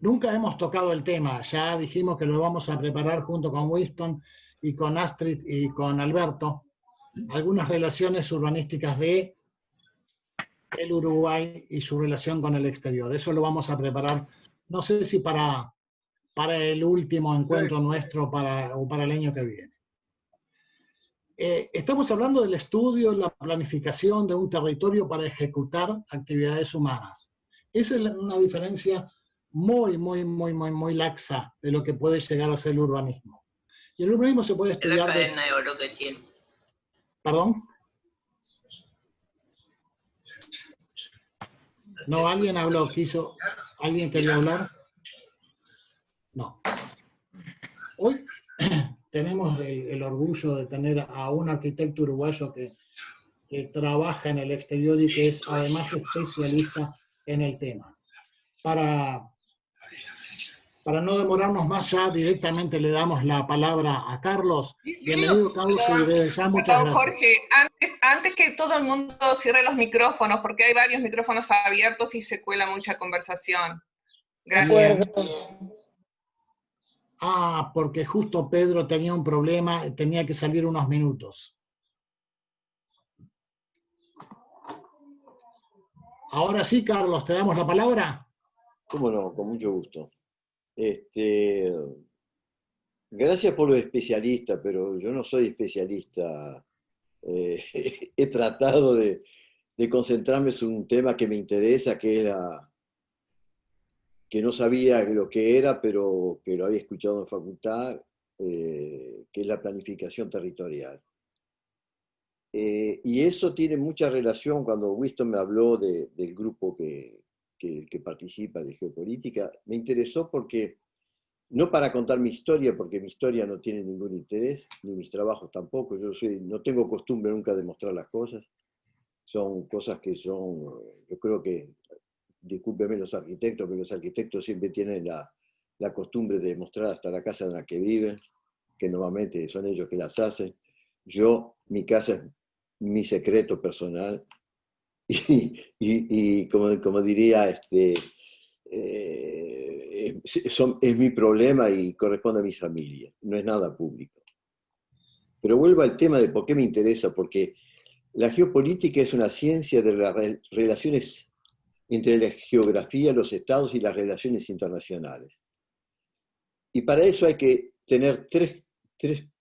Nunca hemos tocado el tema, ya dijimos que lo vamos a preparar junto con Winston y con Astrid y con Alberto, algunas relaciones urbanísticas de el Uruguay y su relación con el exterior. Eso lo vamos a preparar, no sé si para el último encuentro nuestro o para el año que viene. Estamos hablando del estudio, la planificación de un territorio para ejecutar actividades humanas. Esa es una diferencia muy laxa de lo que puede llegar a ser el urbanismo. Y el urbanismo se puede estudiar... La cadena de oro que tiene. ¿Perdón? No, alguien habló, ¿alguien quería hablar? No. Hoy tenemos el orgullo de tener a un arquitecto uruguayo que trabaja en el exterior y que es además especialista en el tema. Para no demorarnos más, ya directamente le damos la palabra a Carlos. Bienvenido, Carlos, y desde ya muchas gracias. Jorge, antes que todo el mundo cierre los micrófonos, porque hay varios micrófonos abiertos y se cuela mucha conversación. Gracias. Porque justo Pedro tenía un problema, tenía que salir unos minutos. Ahora sí, Carlos, ¿te damos la palabra? Cómo no, con mucho gusto. Gracias por lo de especialista, pero yo no soy especialista. He tratado de concentrarme en un tema que me interesa, que no sabía lo que era, pero que lo había escuchado en facultad, que es la planificación territorial. Y eso tiene mucha relación, cuando Winston me habló del grupo que participa de geopolítica, me interesó porque, no para contar mi historia, porque mi historia no tiene ningún interés, ni mis trabajos tampoco, no tengo costumbre nunca de mostrar las cosas, son cosas que son, yo creo que, discúlpenme los arquitectos, pero los arquitectos siempre tienen la costumbre de mostrar hasta la casa en la que viven, que normalmente son ellos que las hacen. Mi casa es mi secreto personal, y como diría, es mi problema y corresponde a mi familia, no es nada público. Pero vuelvo al tema de por qué me interesa, porque la geopolítica es una ciencia de las relaciones entre la geografía, los estados y las relaciones internacionales. Y para eso hay que tener tres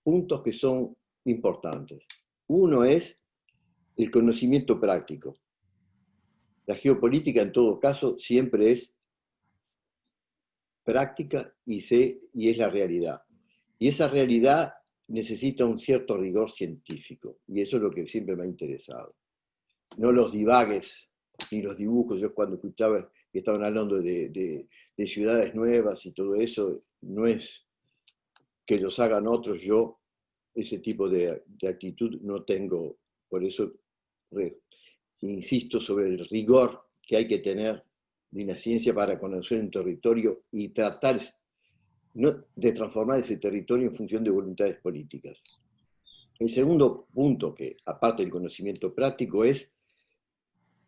puntos que son importantes. Uno es el conocimiento práctico. La geopolítica, en todo caso, siempre es práctica y es la realidad. Y esa realidad necesita un cierto rigor científico, y eso es lo que siempre me ha interesado. No los divagues ni los dibujos. Yo cuando escuchaba que estaban hablando de ciudades nuevas y todo eso, no es que los hagan otros, yo ese tipo de actitud no tengo, por eso insisto sobre el rigor que hay que tener de una ciencia para conocer un territorio y tratar de transformar ese territorio en función de voluntades políticas. El segundo punto, que aparte del conocimiento práctico, es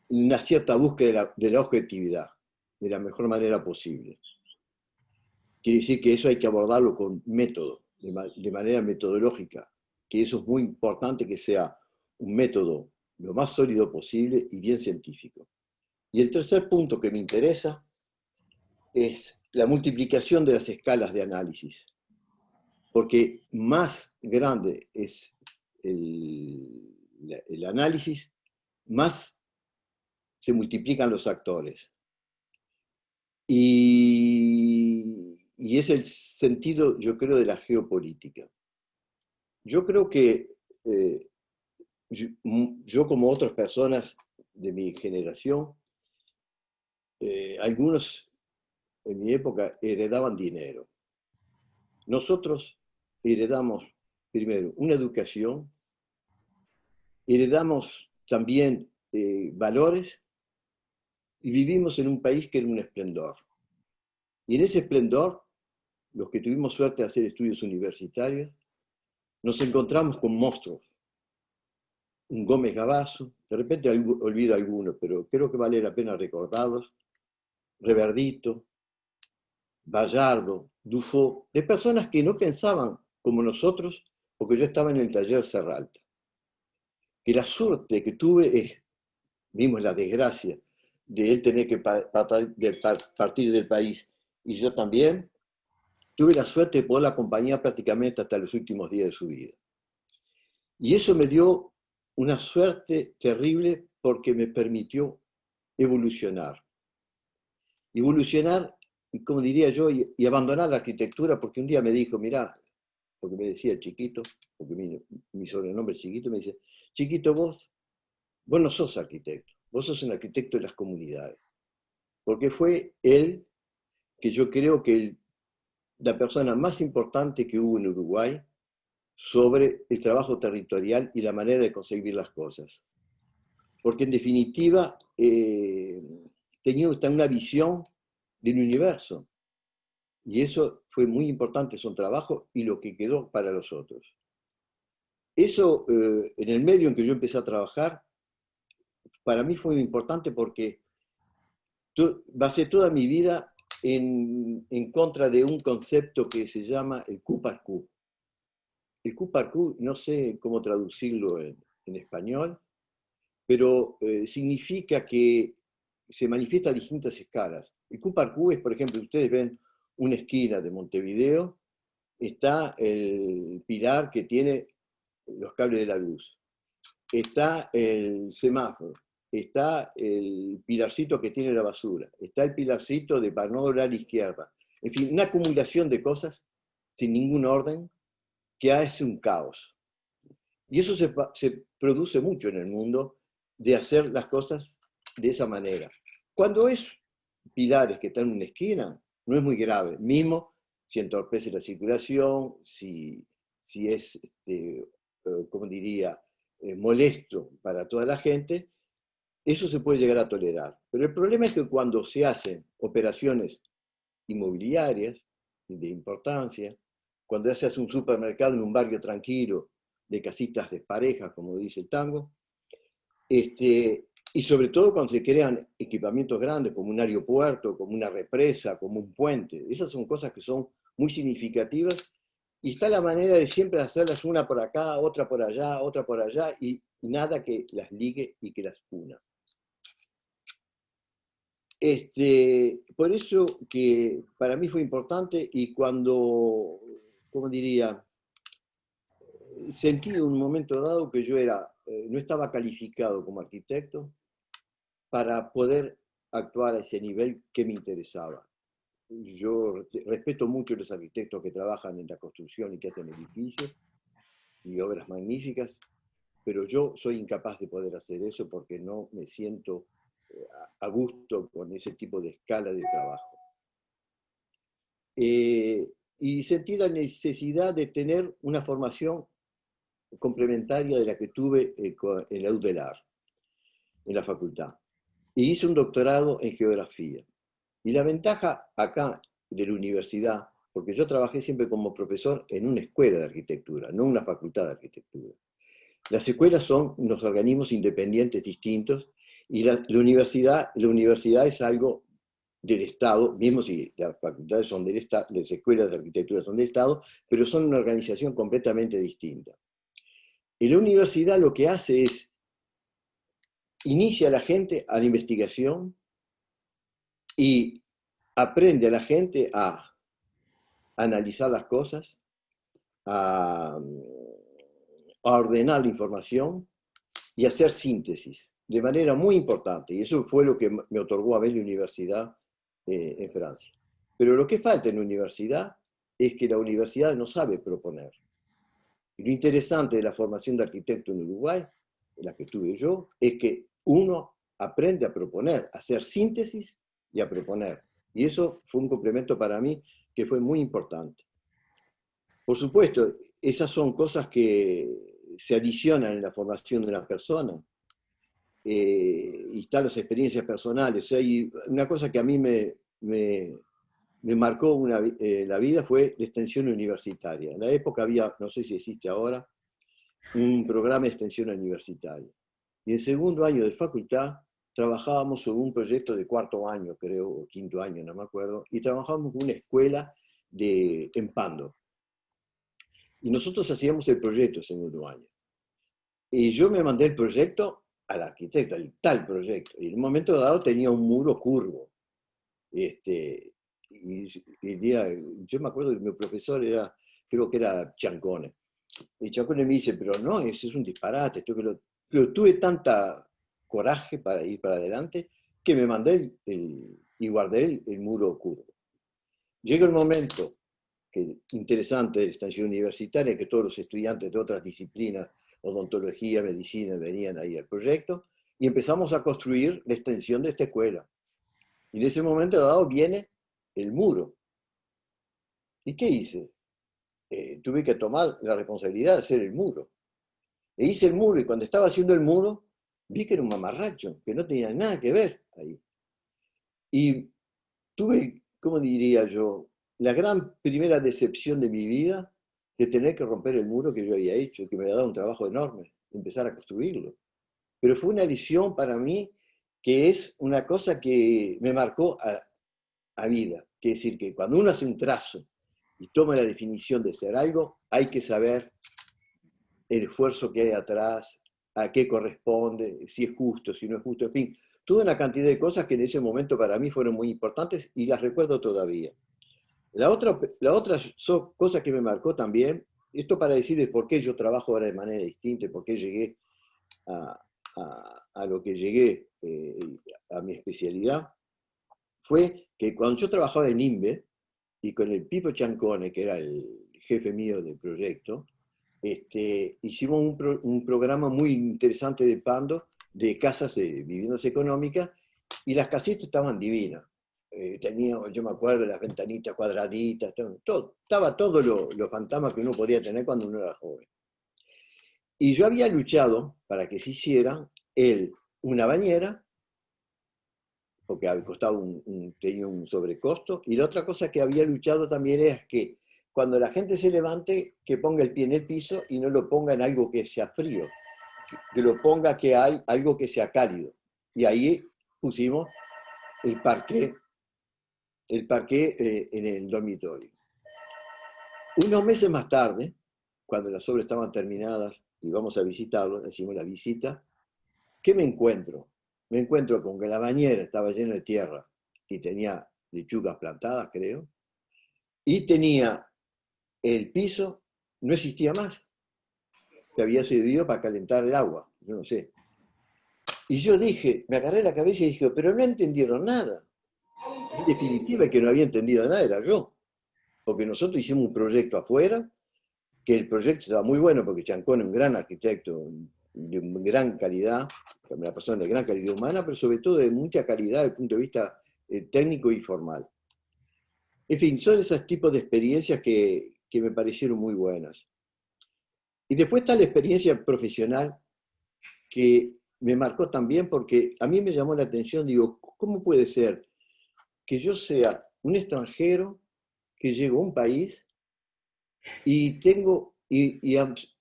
una cierta búsqueda de la objetividad, de la mejor manera posible. Quiere decir que eso hay que abordarlo con método, de manera metodológica, que eso es muy importante, que sea un método lo más sólido posible y bien científico. Y el tercer punto que me interesa es la multiplicación de las escalas de análisis, porque más grande es el análisis, más se multiplican los actores. Y es el sentido, yo creo, de la geopolítica. Yo creo que yo como otras personas de mi generación, algunos en mi época heredaban dinero. Nosotros heredamos primero una educación, heredamos también valores, y vivimos en un país que era un esplendor. Y en ese esplendor, los que tuvimos suerte de hacer estudios universitarios, nos encontramos con monstruos. Un Gómez Gabazo, de repente olvido algunos, pero creo que vale la pena recordarlos. Reverdito, Bayardo, Dufaux, de personas que no pensaban como nosotros, porque yo estaba en el taller Serralta. Que la suerte que tuve es, vimos la desgracia de él tener que partir del país, y yo también, tuve la suerte de poderla acompañar prácticamente hasta los últimos días de su vida. Y eso me dio una suerte terrible porque me permitió evolucionar. Evolucionar, como diría yo, y abandonar la arquitectura, porque un día me dijo, mirá, porque me decía Chiquito, porque mi sobrenombre es Chiquito, me dice, Chiquito, vos no sos arquitecto, vos sos un arquitecto de las comunidades. Porque fue él que yo creo que la persona más importante que hubo en Uruguay sobre el trabajo territorial y la manera de conseguir las cosas. Porque en definitiva tenía una visión del universo. Y eso fue muy importante, su trabajo y lo que quedó para los otros. Eso, en el medio en que yo empecé a trabajar, para mí fue muy importante porque basé toda mi vida en contra de un concepto que se llama el coup par coup. El coup par coup, no sé cómo traducirlo en español, pero significa que se manifiesta a distintas escalas. El coup par coup es, por ejemplo, ustedes ven una esquina de Montevideo, está el pilar que tiene los cables de la luz, está el semáforo, está el pilarcito que tiene la basura, está el pilarcito de para no doblar a la izquierda. En fin, una acumulación de cosas sin ningún orden que hace un caos. Y eso se produce mucho en el mundo, de hacer las cosas de esa manera. Cuando es pilares que están en una esquina, no es muy grave, mismo si entorpece la circulación, si es, como diría, molesto para toda la gente, eso se puede llegar a tolerar. Pero el problema es que cuando se hacen operaciones inmobiliarias de importancia, cuando se hace un supermercado en un barrio tranquilo, de casitas de parejas, como dice el tango, y sobre todo cuando se crean equipamientos grandes, como un aeropuerto, como una represa, como un puente. Esas son cosas que son muy significativas, y está la manera de siempre hacerlas una por acá, otra por allá, y nada que las ligue y que las una. Por eso que para mí fue importante, y cuando, ¿cómo diría? Sentí en un momento dado que yo no estaba calificado como arquitecto para poder actuar a ese nivel que me interesaba. Yo respeto mucho a los arquitectos que trabajan en la construcción y que hacen edificios y obras magníficas, pero yo soy incapaz de poder hacer eso porque no me siento a gusto con ese tipo de escala de trabajo. Y sentí la necesidad de tener una formación complementaria de la que tuve en la UDELAR, en la facultad. Y hice un doctorado en geografía. Y la ventaja acá de la universidad, porque yo trabajé siempre como profesor en una escuela de arquitectura, no una facultad de arquitectura. Las escuelas son unos organismos independientes distintos, y la universidad es algo del Estado, mismo si las facultades son del Estado, las escuelas de arquitectura son del Estado, pero son una organización completamente distinta. En la universidad lo que hace es, inicia a la gente a la investigación y aprende a la gente a analizar las cosas, a ordenar la información y a hacer síntesis, de manera muy importante. Y eso fue lo que me otorgó a mí la universidad en Francia. Pero lo que falta en la universidad es que la universidad no sabe proponer. Y lo interesante de la formación de arquitecto en Uruguay, en la que estuve yo, es que uno aprende a proponer, a hacer síntesis y a proponer. Y eso fue un complemento para mí que fue muy importante. Por supuesto, esas son cosas que se adicionan en la formación de una persona. Y están las experiencias personales. Y una cosa que a mí me marcó la vida fue la extensión universitaria. En la época había, no sé si existe ahora, un programa de extensión universitaria. Y en segundo año de facultad trabajábamos sobre un proyecto de cuarto año, creo, o quinto año, no me acuerdo, y trabajábamos con una escuela en Pando. Y nosotros hacíamos el proyecto segundo año. Y yo me mandé el proyecto al arquitecto, el tal proyecto. Y en un momento dado tenía un muro curvo. Yo me acuerdo que mi profesor creo que era Ciancone. Y Ciancone me dice, pero no, ese es un disparate. Pero tuve tanta coraje para ir para adelante que me mandé y guardé el muro curvo. Llega el momento interesante de la estancia universitaria, que todos los estudiantes de otras disciplinas, odontología, medicina, venían ahí al proyecto, y empezamos a construir la extensión de esta escuela. Y en ese momento dado viene el muro. ¿Y qué hice? Tuve que tomar la responsabilidad de hacer el muro. E hice el muro, y cuando estaba haciendo el muro, vi que era un mamarracho, que no tenía nada que ver ahí. Y tuve, ¿cómo diría yo?, la gran primera decepción de mi vida de tener que romper el muro que yo había hecho, que me había dado un trabajo enorme, empezar a construirlo. Pero fue una lección para mí que es una cosa que me marcó a vida. Que es decir, que cuando uno hace un trazo y toma la definición de ser algo, hay que saber el esfuerzo que hay atrás, a qué corresponde, si es justo, si no es justo, en fin. Toda una cantidad de cosas que en ese momento para mí fueron muy importantes y las recuerdo todavía. La otra cosa que me marcó también, esto para decirles por qué yo trabajo ahora de manera distinta, por qué llegué a lo que llegué, a mi especialidad, fue que cuando yo trabajaba en INVE y con el Pipo Ciancone, que era el jefe mío del proyecto, hicimos un programa muy interesante de Pando, de casas de viviendas económicas, y las casitas estaban divinas. Yo me acuerdo, las ventanitas cuadraditas, estaba todo lo fantasma que uno podía tener cuando uno era joven. Y yo había luchado para que se hiciera una bañera, porque tenía un sobrecosto, y la otra cosa que había luchado también es que cuando la gente se levante, que ponga el pie en el piso y no lo ponga en algo que sea frío, que lo ponga algo que sea cálido. Y ahí pusimos el parqué en el dormitorio. Unos meses más tarde, cuando las obras estaban terminadas y vamos a visitarlo, hicimos la visita, ¿qué me encuentro? Me encuentro con que la bañera estaba llena de tierra y tenía lechugas plantadas, creo, y tenía el piso, no existía más, que había servido para calentar el agua, yo no sé. Y yo dije, me agarré la cabeza y dije, pero no entendieron nada. En definitiva, el que no había entendido nada era yo, porque nosotros hicimos un proyecto afuera, que el proyecto estaba muy bueno, porque Ciancone es un gran arquitecto, de gran calidad, una persona de gran calidad humana, pero sobre todo de mucha calidad desde el punto de vista técnico y formal. En fin, son esos tipos de experiencias que me parecieron muy buenas. Y después está la experiencia profesional, que me marcó también porque a mí me llamó la atención, digo, ¿cómo puede ser que yo sea un extranjero que llego a un país y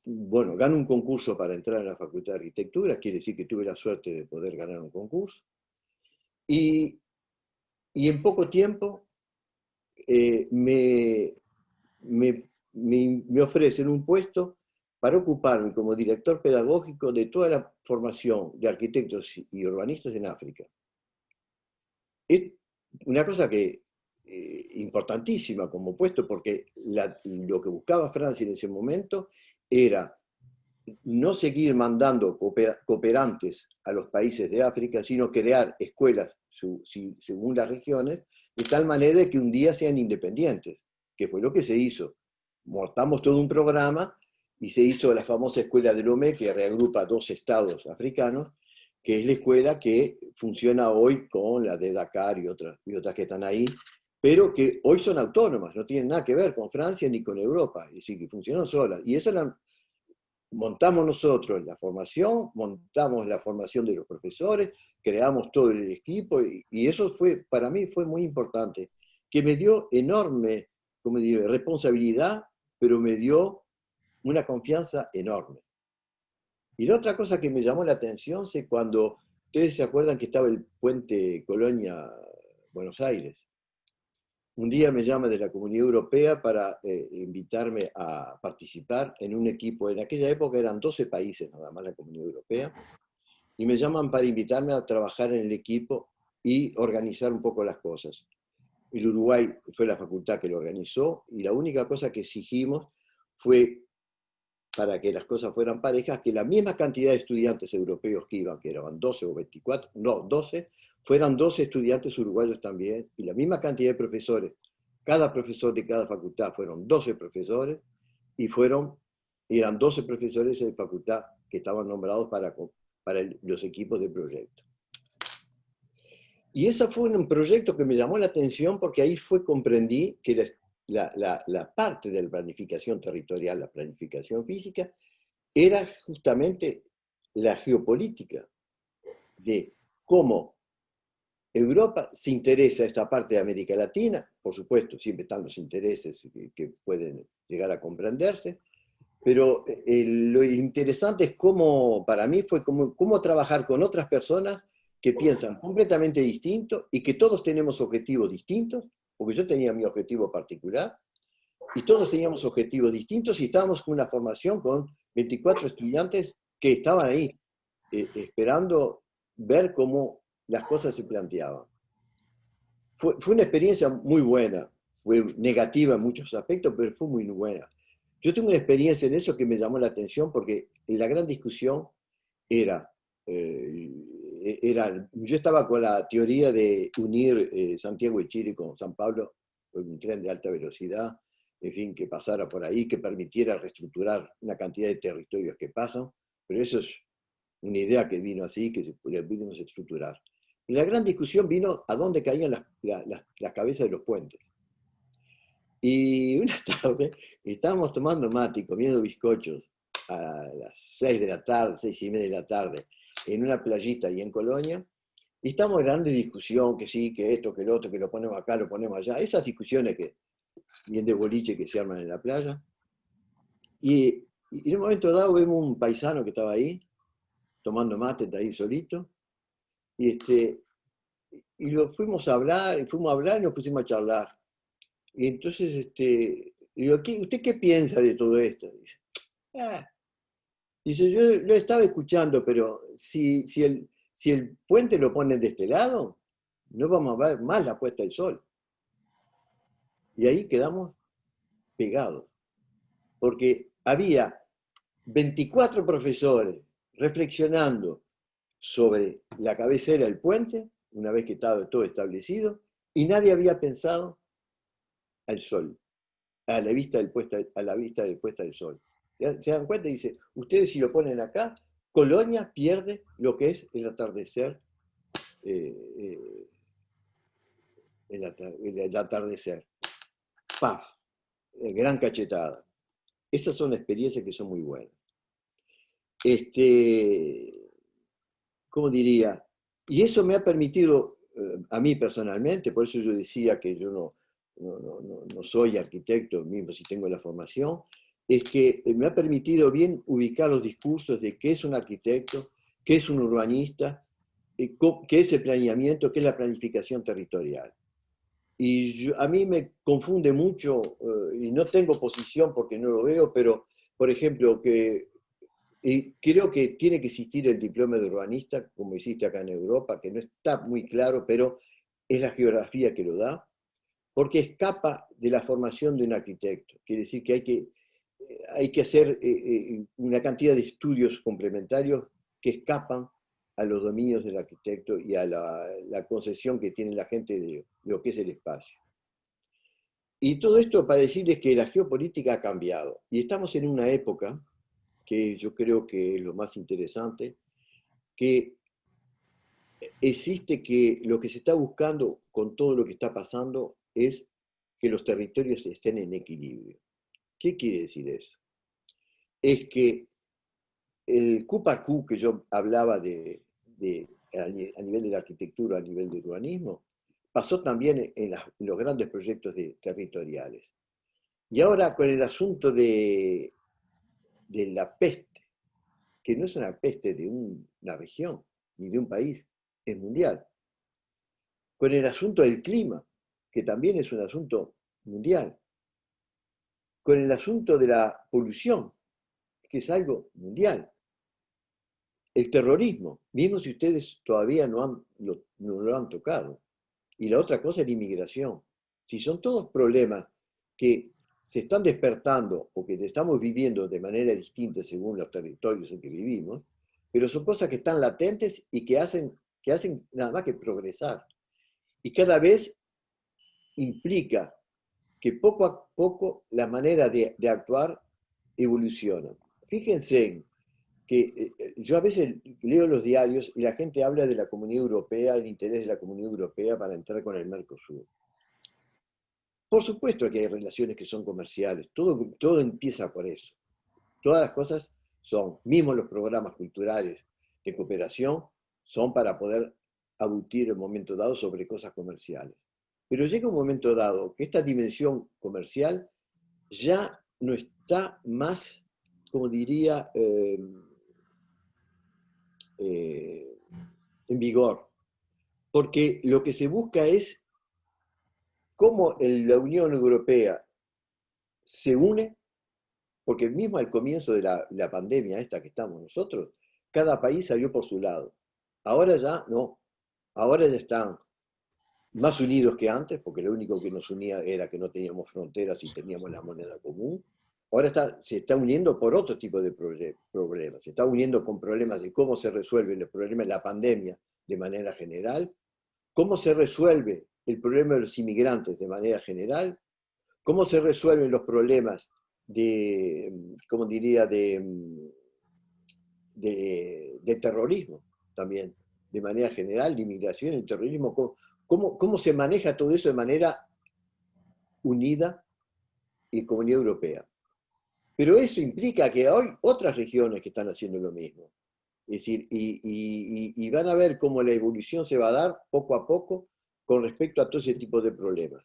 bueno, gano un concurso para entrar a la Facultad de Arquitectura, quiere decir que tuve la suerte de poder ganar un concurso, y en poco tiempo me ofrecen un puesto para ocuparme como director pedagógico de toda la formación de arquitectos y urbanistas en África. Es una cosa importantísima como puesto, porque lo que buscaba Francia en ese momento era no seguir mandando cooperantes a los países de África, sino crear escuelas según las regiones, de tal manera que un día sean independientes, que fue lo que se hizo. Montamos todo un programa y se hizo la famosa escuela de Lomé, que reagrupa 2 estados africanos, que es la escuela que funciona hoy con la de Dakar y otras que están ahí, pero que hoy son autónomas, no tienen nada que ver con Francia ni con Europa, es decir, que funcionan solas. Y esa montamos nosotros la formación, montamos la formación de los profesores, creamos todo el equipo, y eso para mí fue muy importante, que me dio enorme, como digo, responsabilidad, pero me dio una confianza enorme. Y la otra cosa que me llamó la atención es cuando ustedes se acuerdan que estaba el puente Colonia-Buenos Aires. Un día me llama de la Comunidad Europea para invitarme a participar en un equipo. En aquella época eran 12 países nada más la Comunidad Europea, y me llaman para invitarme a trabajar en el equipo y organizar un poco las cosas. El Uruguay fue la facultad que lo organizó, y la única cosa que exigimos fue, para que las cosas fueran parejas, que la misma cantidad de estudiantes europeos que iban, que eran 12 o 24, no, 12, fueran 12 estudiantes uruguayos también, y la misma cantidad de profesores. Cada profesor de cada facultad fueron 12 profesores, y eran 12 profesores de facultad que estaban nombrados para los equipos de proyecto. Y ese fue un proyecto que me llamó la atención, porque ahí comprendí que la parte de la planificación territorial, la planificación física, era justamente la geopolítica de cómo Europa se interesa en esta parte de América Latina. Por supuesto, siempre están los intereses que pueden llegar a comprenderse, pero lo interesante es cómo, para mí, fue cómo trabajar con otras personas que piensan completamente distinto y que todos tenemos objetivos distintos, porque yo tenía mi objetivo particular, y todos teníamos objetivos distintos, y estábamos con una formación con 24 estudiantes que estaban ahí, esperando ver cómo las cosas se planteaban. Fue una experiencia muy buena, fue negativa en muchos aspectos, pero fue muy buena. Yo tengo una experiencia en eso que me llamó la atención, porque la gran discusión era yo estaba con la teoría de unir Santiago de Chile con San Pablo, con un tren de alta velocidad, en fin, que pasara por ahí, que permitiera reestructurar una cantidad de territorios que pasan, pero eso es una idea que vino así, que la pudimos estructurar. Y la gran discusión vino a dónde caían las cabezas de los puentes. Y una tarde estábamos tomando mate y comiendo bizcochos a las 6 de la tarde, 6:30 de la tarde, en una playita ahí en Colonia, y estamos en grande discusión, que sí, que esto, que lo otro, que lo ponemos acá, lo ponemos allá, esas discusiones que bien de boliche que se arman en la playa. Y en un momento dado vemos un paisano que estaba ahí, tomando mate, está ahí solito, y lo fuimos a hablar y nos pusimos a charlar. Y entonces, digo, ¿usted qué piensa de todo esto? Dice, dice, yo lo estaba escuchando, pero si el puente lo ponen de este lado, no vamos a ver más la puesta del sol. Y ahí quedamos pegados, porque había 24 profesores reflexionando sobre la cabecera del puente, una vez que estaba todo establecido, y nadie había pensado al sol, a la vista del puesta del sol. ¿Se dan cuenta? Dice, ustedes si lo ponen acá, Colonia pierde lo que es el atardecer, el atardecer. ¡Paf! Gran cachetada. Esas son experiencias que son muy buenas. ¿Cómo diría? Y eso me ha permitido, a mí personalmente, por eso yo decía que yo no soy arquitecto, mismo si tengo la formación, es que me ha permitido bien ubicar los discursos de qué es un arquitecto, qué es un urbanista, qué es el planeamiento, qué es la planificación territorial. Y a mí me confunde mucho, y no tengo posición porque no lo veo, pero, por ejemplo, creo que tiene que existir el diploma de urbanista, como existe acá en Europa, que no está muy claro, pero es la geografía que lo da, porque escapa de la formación de un arquitecto. Quiere decir que hay que hacer una cantidad de estudios complementarios que escapan a los dominios del arquitecto y a la concesión que tiene la gente de lo que es el espacio. Y todo esto para decirles que la geopolítica ha cambiado. Y estamos en una época que yo creo que es lo más interesante, que existe que lo que se está buscando con todo lo que está pasando es que los territorios estén en equilibrio. ¿Qué quiere decir eso? Es que el Q que yo hablaba a nivel de la arquitectura, a nivel del urbanismo, pasó también en los grandes proyectos territoriales. Y ahora con el asunto de la peste, que no es una peste de una región, ni de un país, es mundial. Con el asunto del clima, que también es un asunto mundial. Con el asunto de la polución, que es algo mundial. El terrorismo, mismo si ustedes todavía no lo han tocado. Y la otra cosa es la inmigración. Si son todos problemas que se están despertando o que estamos viviendo de manera distinta según los territorios en que vivimos, pero son cosas que están latentes y que hacen nada más que progresar. Y cada vez implica que poco a poco la manera de actuar evoluciona. Fíjense que yo a veces leo los diarios y la gente habla de la Comunidad Europea, el interés de la Comunidad Europea para entrar con el Mercosur. Por supuesto que hay relaciones que son comerciales, todo empieza por eso. Todas las cosas son, mismo los programas culturales de cooperación, son para poder abutir en un momento dado sobre cosas comerciales. Pero llega un momento dado que esta dimensión comercial ya no está más, como diría, en vigor. Porque lo que se busca es cómo la Unión Europea se une, porque mismo al comienzo de la pandemia esta que estamos nosotros, cada país salió por su lado. Ahora ya no. Ahora ya están más unidos que antes, porque lo único que nos unía era que no teníamos fronteras y teníamos la moneda común. Ahora se está uniendo por otro tipo de problemas. Se está uniendo con problemas de cómo se resuelven los problemas de la pandemia de manera general, cómo se resuelve el problema de los inmigrantes de manera general, cómo se resuelven los problemas de, como diría, de terrorismo también, de manera general, de inmigración y terrorismo, cómo se maneja todo eso de manera unida y Comunidad Europea. Pero eso implica que hay otras regiones que están haciendo lo mismo. Es decir, y van a ver cómo la evolución se va a dar poco a poco con respecto a todo ese tipo de problemas.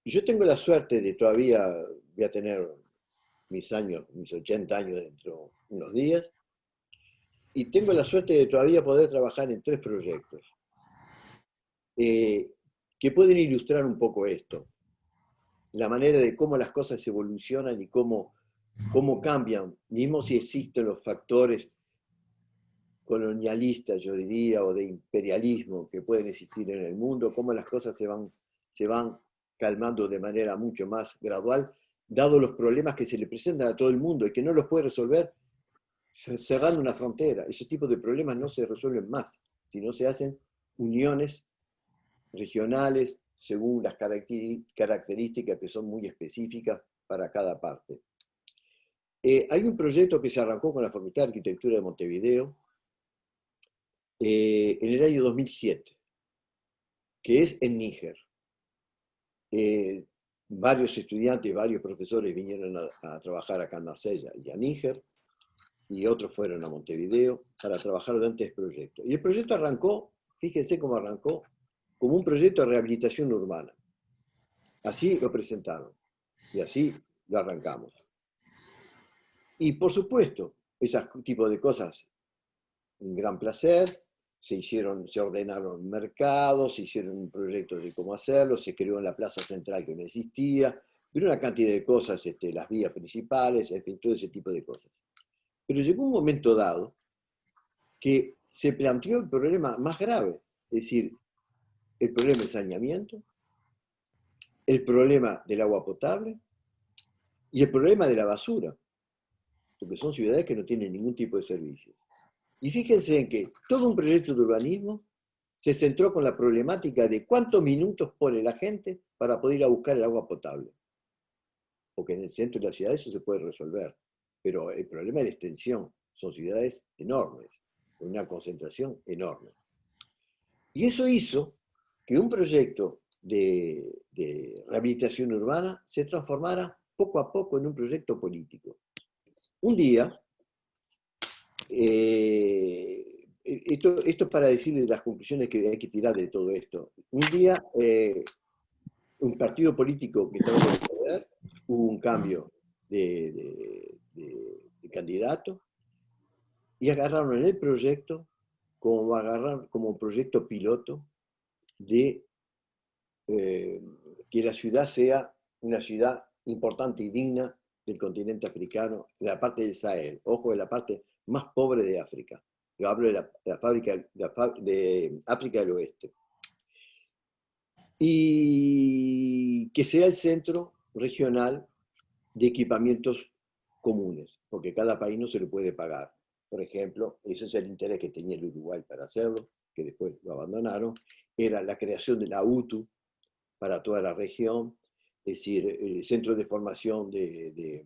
Yo tengo la suerte de todavía, voy a tener mis 80 años dentro de unos días, y tengo la suerte de todavía poder trabajar en 3 proyectos que pueden ilustrar un poco esto. La manera de cómo las cosas evolucionan y cómo cambian, mismo si existen los factores colonialistas, yo diría, o de imperialismo que pueden existir en el mundo, cómo las cosas se van calmando de manera mucho más gradual, dado los problemas que se le presentan a todo el mundo y que no los puede resolver cerrando una frontera. Ese tipo de problemas no se resuelven más, sino se hacen uniones regionales según las características que son muy específicas para cada parte. Hay un proyecto que se arrancó con la Facultad de Arquitectura de Montevideo en el año 2007, que es en Níger. Varios estudiantes, varios profesores vinieron a trabajar acá en Marsella y a Níger, y otros fueron a Montevideo para trabajar durante este proyecto. Y el proyecto arrancó, fíjense cómo arrancó, como un proyecto de rehabilitación urbana. Así lo presentaron y así lo arrancamos. Y por supuesto, ese tipo de cosas, un gran placer, se ordenaron mercados, se hicieron un proyecto de cómo hacerlo, se creó en la plaza central que no existía, pero una cantidad de cosas, las vías principales, en fin, todo ese tipo de cosas. Pero llegó un momento dado que se planteó el problema más grave, es decir, el problema de saneamiento, el problema del agua potable y el problema de la basura, porque son ciudades que no tienen ningún tipo de servicio. Y fíjense en que todo un proyecto de urbanismo se centró con la problemática de cuántos minutos pone la gente para poder ir a buscar el agua potable. Porque en el centro de la ciudad eso se puede resolver, pero el problema es la extensión. Son ciudades enormes, con una concentración enorme. Y eso hizo que un proyecto de rehabilitación urbana se transformara poco a poco en un proyecto político. Un día, esto para decirles las conclusiones que hay que tirar de todo esto. Un día, un partido político que estaba en el poder, hubo un cambio de candidato, y agarraron en el proyecto como agarrar como proyecto piloto de que la ciudad sea una ciudad importante y digna del continente africano, de la parte del Sahel, ojo, de la parte más pobre de África. Yo hablo de de África del Oeste. Y que sea el centro regional de equipamientos comunes, porque cada país no se lo puede pagar. Por ejemplo, ese es el interés que tenía el Uruguay para hacerlo, que después lo abandonaron, era la creación de la UTU para toda la región, es decir, centros de formación de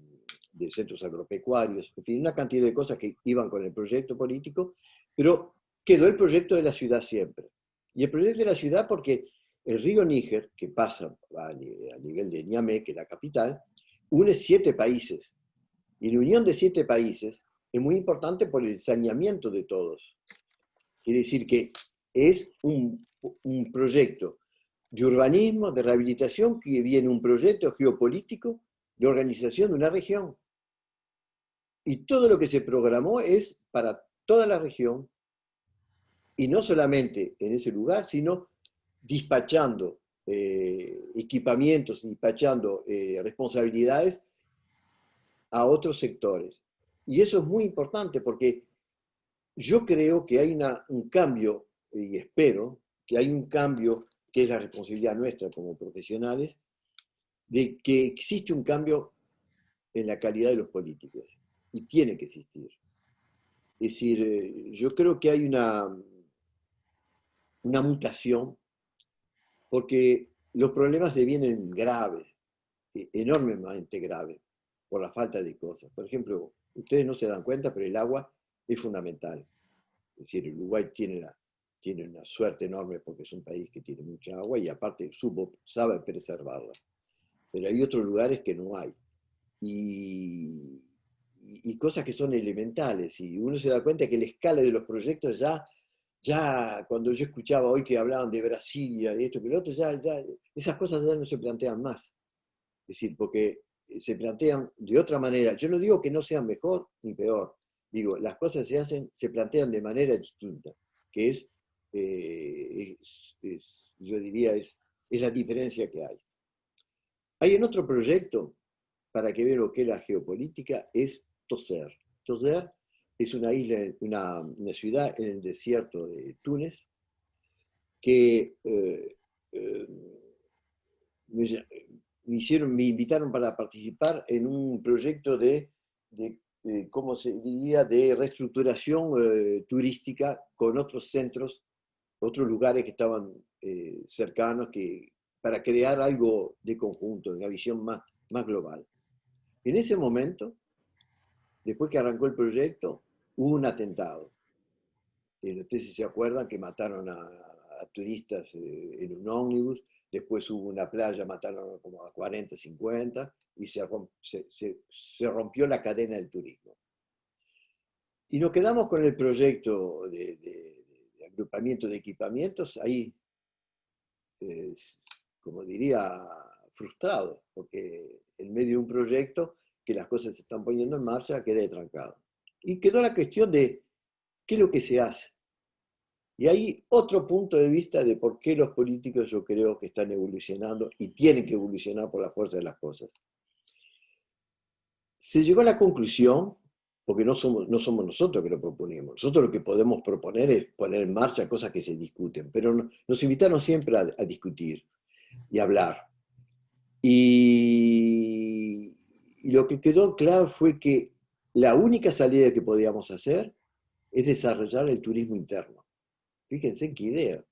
centros agropecuarios, en fin, una cantidad de cosas que iban con el proyecto político, pero quedó el proyecto de la ciudad siempre. Y el proyecto de la ciudad porque el río Níger, que pasa a nivel de Niamey, que es la capital, une 7 países. Y la unión de 7 países es muy importante por el saneamiento de todos. Quiere decir que es un proyecto de urbanismo, de rehabilitación, que viene un proyecto geopolítico de organización de una región. Y todo lo que se programó es para toda la región, y no solamente en ese lugar, sino despachando equipamientos, despachando responsabilidades a otros sectores. Y eso es muy importante porque yo creo que hay un cambio, y espero que hay un cambio que es la responsabilidad nuestra como profesionales, de que existe un cambio en la calidad de los políticos, y tiene que existir. Es decir, yo creo que hay una mutación, porque los problemas se vienen graves, enormemente graves, por la falta de cosas. Por ejemplo, ustedes no se dan cuenta, pero el agua es fundamental. Es decir, el Uruguay tiene una suerte enorme porque es un país que tiene mucha agua y aparte sabe preservarla. Pero hay otros lugares que no hay. Y cosas que son elementales. Y uno se da cuenta que la escala de los proyectos ya cuando yo escuchaba hoy que hablaban de Brasilia, de esto, que lo otro, esas cosas ya no se plantean más. Es decir, porque se plantean de otra manera. Yo no digo que no sean mejor ni peor. Digo, las cosas se plantean de manera distinta, que yo diría, es la diferencia que hay. Hay en otro proyecto, para que vean lo que es la geopolítica, es Toser. Toser es una isla, una ciudad en el desierto de Túnez, que me invitaron para participar en un proyecto ¿cómo se diría?, de reestructuración turística con otros centros, otros lugares que estaban cercanos, para crear algo de conjunto, una visión más global. En ese momento, después que arrancó el proyecto, hubo un atentado. No sé si se acuerdan que mataron a turistas en un ómnibus, después hubo una playa, mataron como a 40, 50, y se rompió la cadena del turismo. Y nos quedamos con el proyecto de agrupamiento de equipamientos ahí, como diría, frustrado, porque en medio de un proyecto que las cosas se están poniendo en marcha, quedé trancado. Y quedó la cuestión de qué es lo que se hace. Y hay otro punto de vista de por qué los políticos yo creo que están evolucionando y tienen que evolucionar por la fuerza de las cosas. Se llegó a la conclusión, porque no somos nosotros que lo proponemos, nosotros lo que podemos proponer es poner en marcha cosas que se discuten, pero nos invitaron siempre a discutir y hablar. Y lo que quedó claro fue que la única salida que podíamos hacer es desarrollar el turismo interno. Fíjense qué idea.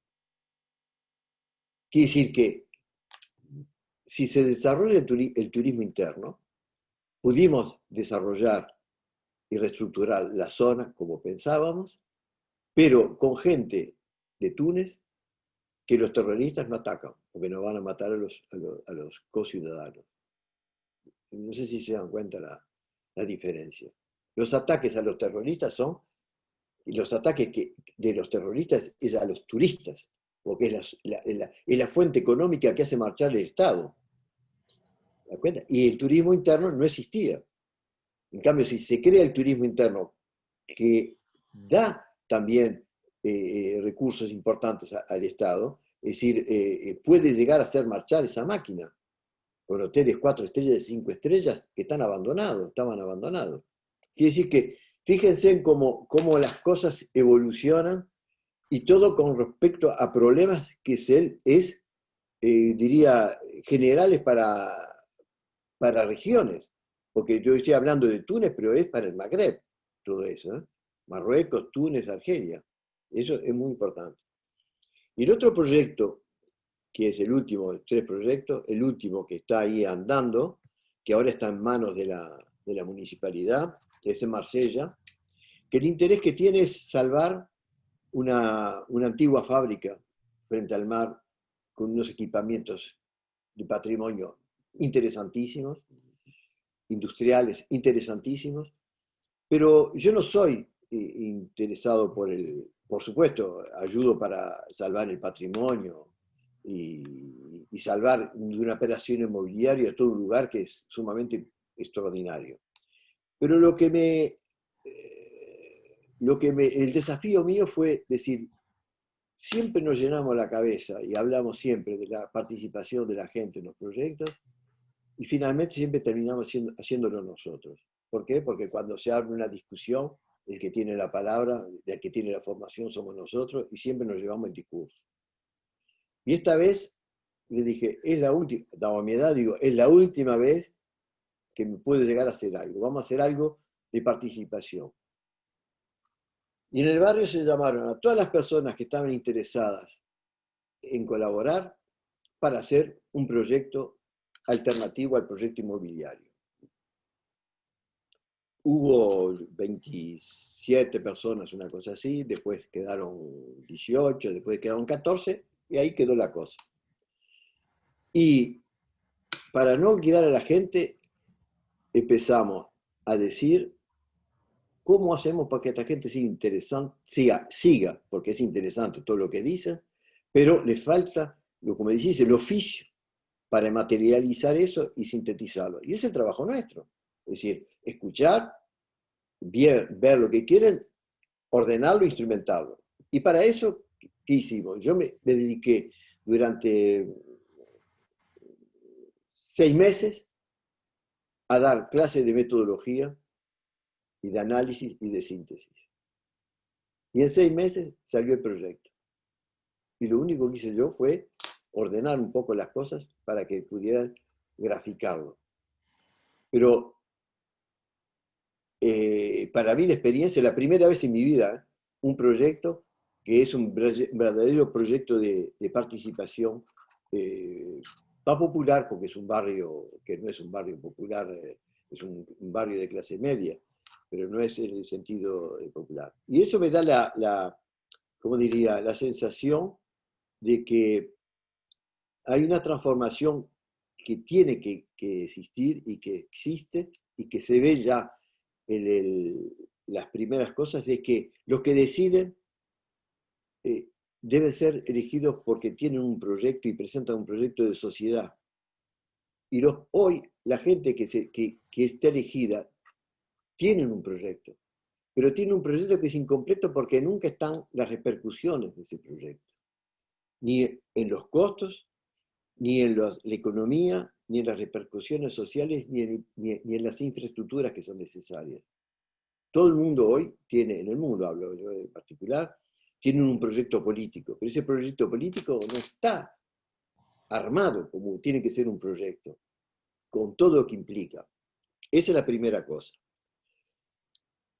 Quiere decir que si se desarrolla el turismo interno, pudimos desarrollar y reestructurar la zona como pensábamos, pero con gente de Túnez que los terroristas no atacan, porque no van a matar a los co-ciudadanos. No sé si se dan cuenta la diferencia. Los ataques a los terroristas y los ataques de los terroristas es a los turistas, porque es la fuente económica que hace marchar el Estado. ¿Se dan cuenta? Y el turismo interno no existía. En cambio, si se crea el turismo interno que da también recursos importantes al Estado, es decir, puede llegar a hacer marchar esa máquina, con hoteles 4 estrellas y 5 estrellas que estaban abandonados. Quiere decir que, fíjense en cómo las cosas evolucionan, y todo con respecto a problemas que diría, generales para regiones, porque yo estoy hablando de Túnez, pero es para el Magreb, todo eso, ¿eh? Marruecos, Túnez, Argelia, eso es muy importante. Y el otro proyecto, que es el último de 3 proyectos, el último que está ahí andando, que ahora está en manos de la municipalidad, que es en Marsella, que el interés que tiene es salvar una antigua fábrica frente al mar, con unos equipamientos de patrimonio interesantísimos, industriales interesantísimos, pero yo no soy interesado por supuesto, ayudo para salvar el patrimonio y salvar de una operación inmobiliaria todo un lugar que es sumamente extraordinario. Pero el desafío mío fue decir, siempre nos llenamos la cabeza y hablamos siempre de la participación de la gente en los proyectos, y finalmente siempre terminamos haciéndolo nosotros. ¿Por qué? Porque cuando se abre una discusión, el que tiene la palabra, el que tiene la formación somos nosotros, y siempre nos llevamos el discurso. Y esta vez le dije, es la última, dado a mi edad, digo, es la última vez que me puedo llegar a hacer algo. Vamos a hacer algo de participación. Y en el barrio se llamaron a todas las personas que estaban interesadas en colaborar para hacer un proyecto alternativo al proyecto inmobiliario. Hubo 27 personas, una cosa así, después quedaron 18, después quedaron 14, y ahí quedó la cosa. Y para no quedar a la gente, empezamos a decir cómo hacemos para que esta gente siga, porque es interesante todo lo que dicen, pero le falta, como decís, el oficio para materializar eso y sintetizarlo. Y ese es el trabajo nuestro. Es decir, escuchar, ver lo que quieren, ordenarlo, instrumentarlo. Y para eso, ¿qué hicimos? Yo me dediqué durante 6 meses a dar clases de metodología y de análisis y de síntesis. Y en 6 meses salió el proyecto. Y lo único que hice yo fue ordenar un poco las cosas para que pudieran graficarlo. Pero para mí la experiencia, la primera vez en mi vida, un proyecto que es un verdadero proyecto de participación, no popular, porque es un barrio que no es un barrio popular, es un barrio de clase media, pero no es en el sentido popular. Y eso me da ¿cómo diría?, la sensación de que hay una transformación que tiene que existir y que existe y que se ve ya las primeras cosas, es que los que deciden deben ser elegidos porque tienen un proyecto y presentan un proyecto de sociedad. Y hoy la gente que está elegida tienen un proyecto, pero tienen un proyecto que es incompleto porque nunca están las repercusiones de ese proyecto, ni en los costos, ni en la economía, ni en las repercusiones sociales, ni en las infraestructuras que son necesarias. Todo el mundo hoy tiene, en el mundo hablo yo en particular, tienen un proyecto político, pero ese proyecto político no está armado como tiene que ser un proyecto, con todo lo que implica. Esa es la primera cosa.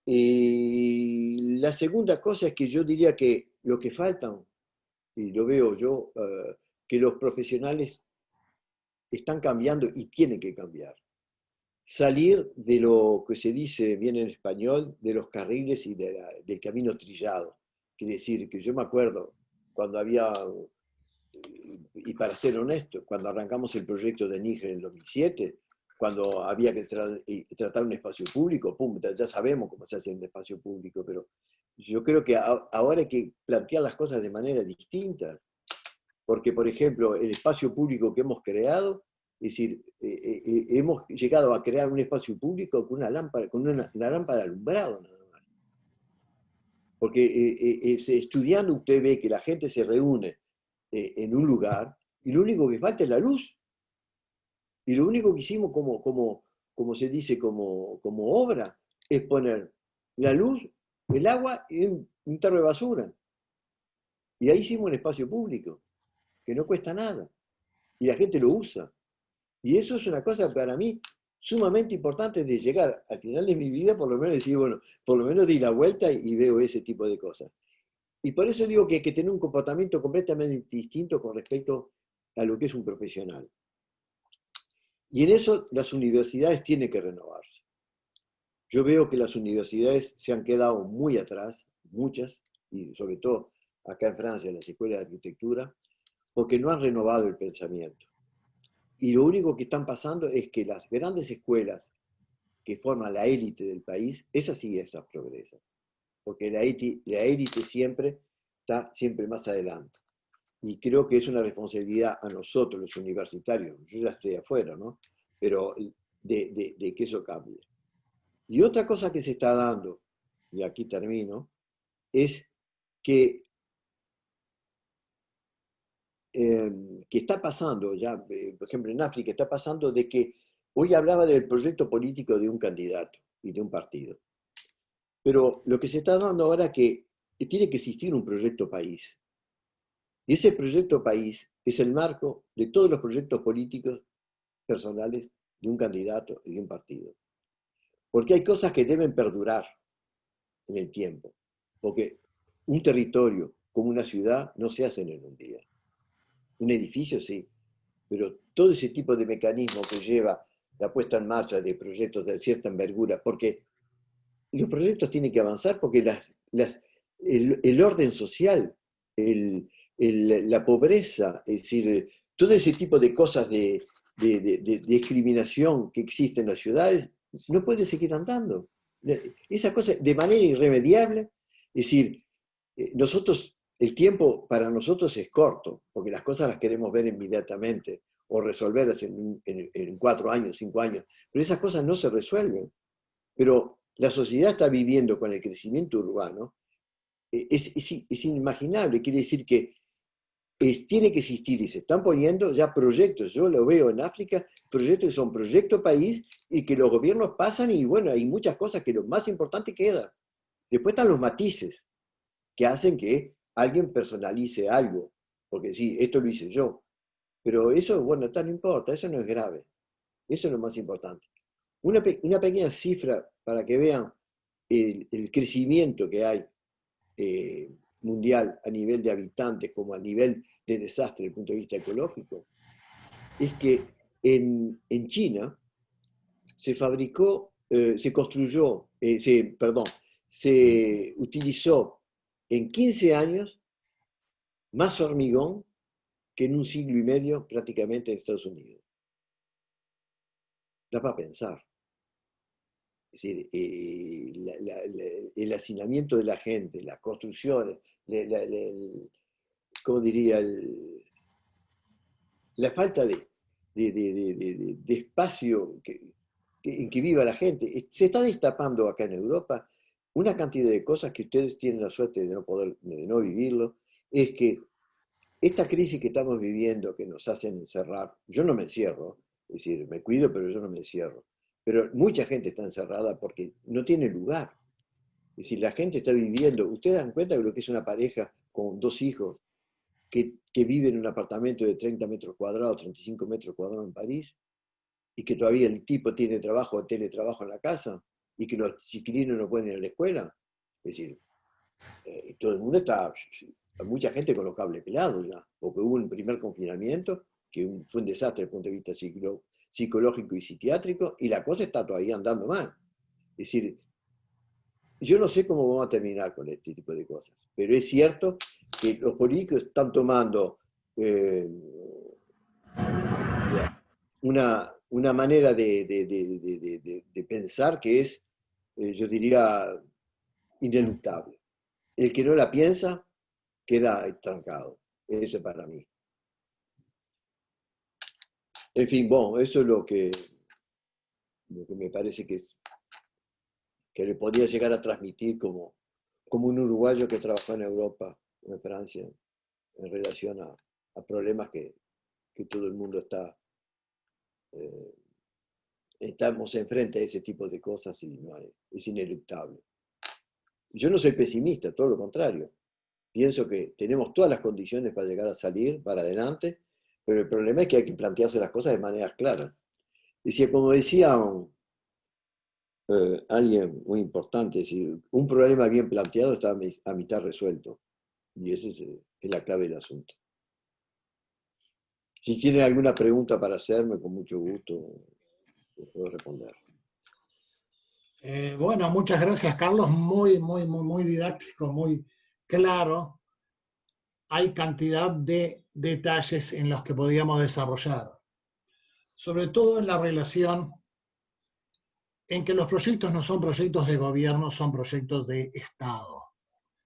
Y la segunda cosa es que yo diría que lo que faltan, y lo veo yo, que los profesionales están cambiando y tienen que cambiar. Salir de lo que se dice bien en español, de los carriles y del camino trillado. Quiere decir que yo me acuerdo cuando había, y para ser honesto, cuando arrancamos el proyecto de Níger en el 2007, cuando había que tratar un espacio público, pum, ya sabemos cómo se hace un espacio público, pero yo creo que ahora hay que plantear las cosas de manera distinta, porque, por ejemplo, el espacio público que hemos creado, es decir, hemos llegado a crear un espacio público con una lámpara, con una lámpara de alumbrado nada más. Porque estudiando usted ve que la gente se reúne en un lugar y lo único que falta es la luz. Y lo único que hicimos como se dice, como obra, es poner la luz, el agua y un tarro de basura. Y ahí hicimos un espacio público, que no cuesta nada. Y la gente lo usa. Y eso es una cosa para mí sumamente importante de llegar al final de mi vida, por lo menos decir, bueno, por lo menos di la vuelta y veo ese tipo de cosas. Y por eso digo que hay que tener un comportamiento completamente distinto con respecto a lo que es un profesional. Y en eso las universidades tienen que renovarse. Yo veo que las universidades se han quedado muy atrás, muchas, y sobre todo acá en Francia, en las escuelas de arquitectura, porque no han renovado el pensamiento. Y lo único que están pasando es que las grandes escuelas que forman la élite del país, esas sí, esas progresan. Porque la élite siempre está siempre más adelante. Y creo que es una responsabilidad a nosotros, los universitarios, yo ya estoy afuera, ¿no? Pero de que eso cambie. Y otra cosa que se está dando, y aquí termino, es que está pasando, ya, por ejemplo, en África está pasando de que hoy hablaba del proyecto político de un candidato y de un partido. Pero lo que se está dando ahora es que tiene que existir un proyecto país. Y ese proyecto país es el marco de todos los proyectos políticos personales de un candidato y de un partido. Porque hay cosas que deben perdurar en el tiempo. Porque un territorio como una ciudad no se hacen en un día. Un edificio sí, pero todo ese tipo de mecanismo que lleva la puesta en marcha de proyectos de cierta envergadura, porque los proyectos tienen que avanzar porque el orden social, la pobreza, es decir, todo ese tipo de cosas de discriminación que existe en las ciudades, no puede seguir andando. Esa cosa de manera irremediable, es decir, nosotros, el tiempo para nosotros es corto, porque las cosas las queremos ver inmediatamente o resolverlas en 4 años, 5 años, pero esas cosas no se resuelven. Pero la sociedad está viviendo con el crecimiento urbano, es inimaginable, quiere decir que tiene que existir y se están poniendo ya proyectos, yo lo veo en África, proyectos que son proyecto país y que los gobiernos pasan y bueno, hay muchas cosas que lo más importante queda. Después están los matices que hacen que alguien personalice algo, porque sí, esto lo hice yo, pero eso, bueno, no importa, eso no es grave, eso es lo más importante. Una pequeña cifra para que vean el crecimiento que hay mundial a nivel de habitantes como a nivel de desastre desde el punto de vista ecológico, es que en China se fabricó, se construyó, se utilizó en 15 años más hormigón que en un siglo y medio prácticamente en Estados Unidos. Da para pensar. Es decir, el hacinamiento de la gente, las construcciones, ¿cómo diría? La falta de espacio en que viva la gente. Se está destapando acá en Europa una cantidad de cosas que ustedes tienen la suerte de no vivirlo. Es que esta crisis que estamos viviendo, que nos hacen encerrar, yo no me encierro, es decir, me cuido, pero yo no me encierro. Pero mucha gente está encerrada porque no tiene lugar. Es decir, la gente está viviendo, ustedes dan cuenta de lo que es una pareja con 2 hijos que vive en un apartamento de 30 metros cuadrados, 35 metros cuadrados en París, y que todavía el tipo tiene trabajo o teletrabajo en la casa, y que los chiquilinos no pueden ir a la escuela. Es decir, todo el mundo está, mucha gente con los cables pelados ya, porque hubo un primer confinamiento que fue un desastre desde el punto de vista psicológico y psiquiátrico, y la cosa está todavía andando mal. Es decir, yo no sé cómo vamos a terminar con este tipo de cosas, pero es cierto que los políticos están tomando una manera de pensar que es, yo diría, ineluctable. El que no la piensa queda estancado. Eso para mí. En fin, bueno, eso es lo que me parece que le podría llegar a transmitir como como un uruguayo que trabajó en Europa, en Francia, en relación a problemas que todo el mundo estamos enfrente a ese tipo de cosas y es ineluctable. Yo no soy pesimista, todo lo contrario. Pienso que tenemos todas las condiciones para llegar a salir para adelante, pero el problema es que hay que plantearse las cosas de manera clara. Como decía alguien muy importante, es decir, un problema bien planteado está a mitad resuelto. Y esa es la clave del asunto. Si tienen alguna pregunta para hacerme, con mucho gusto les puedo responder. Bueno, muchas gracias, Carlos. Muy didáctico, muy claro. Hay cantidad de detalles en los que podíamos desarrollar. Sobre todo en la relación en que los proyectos no son proyectos de gobierno, son proyectos de Estado,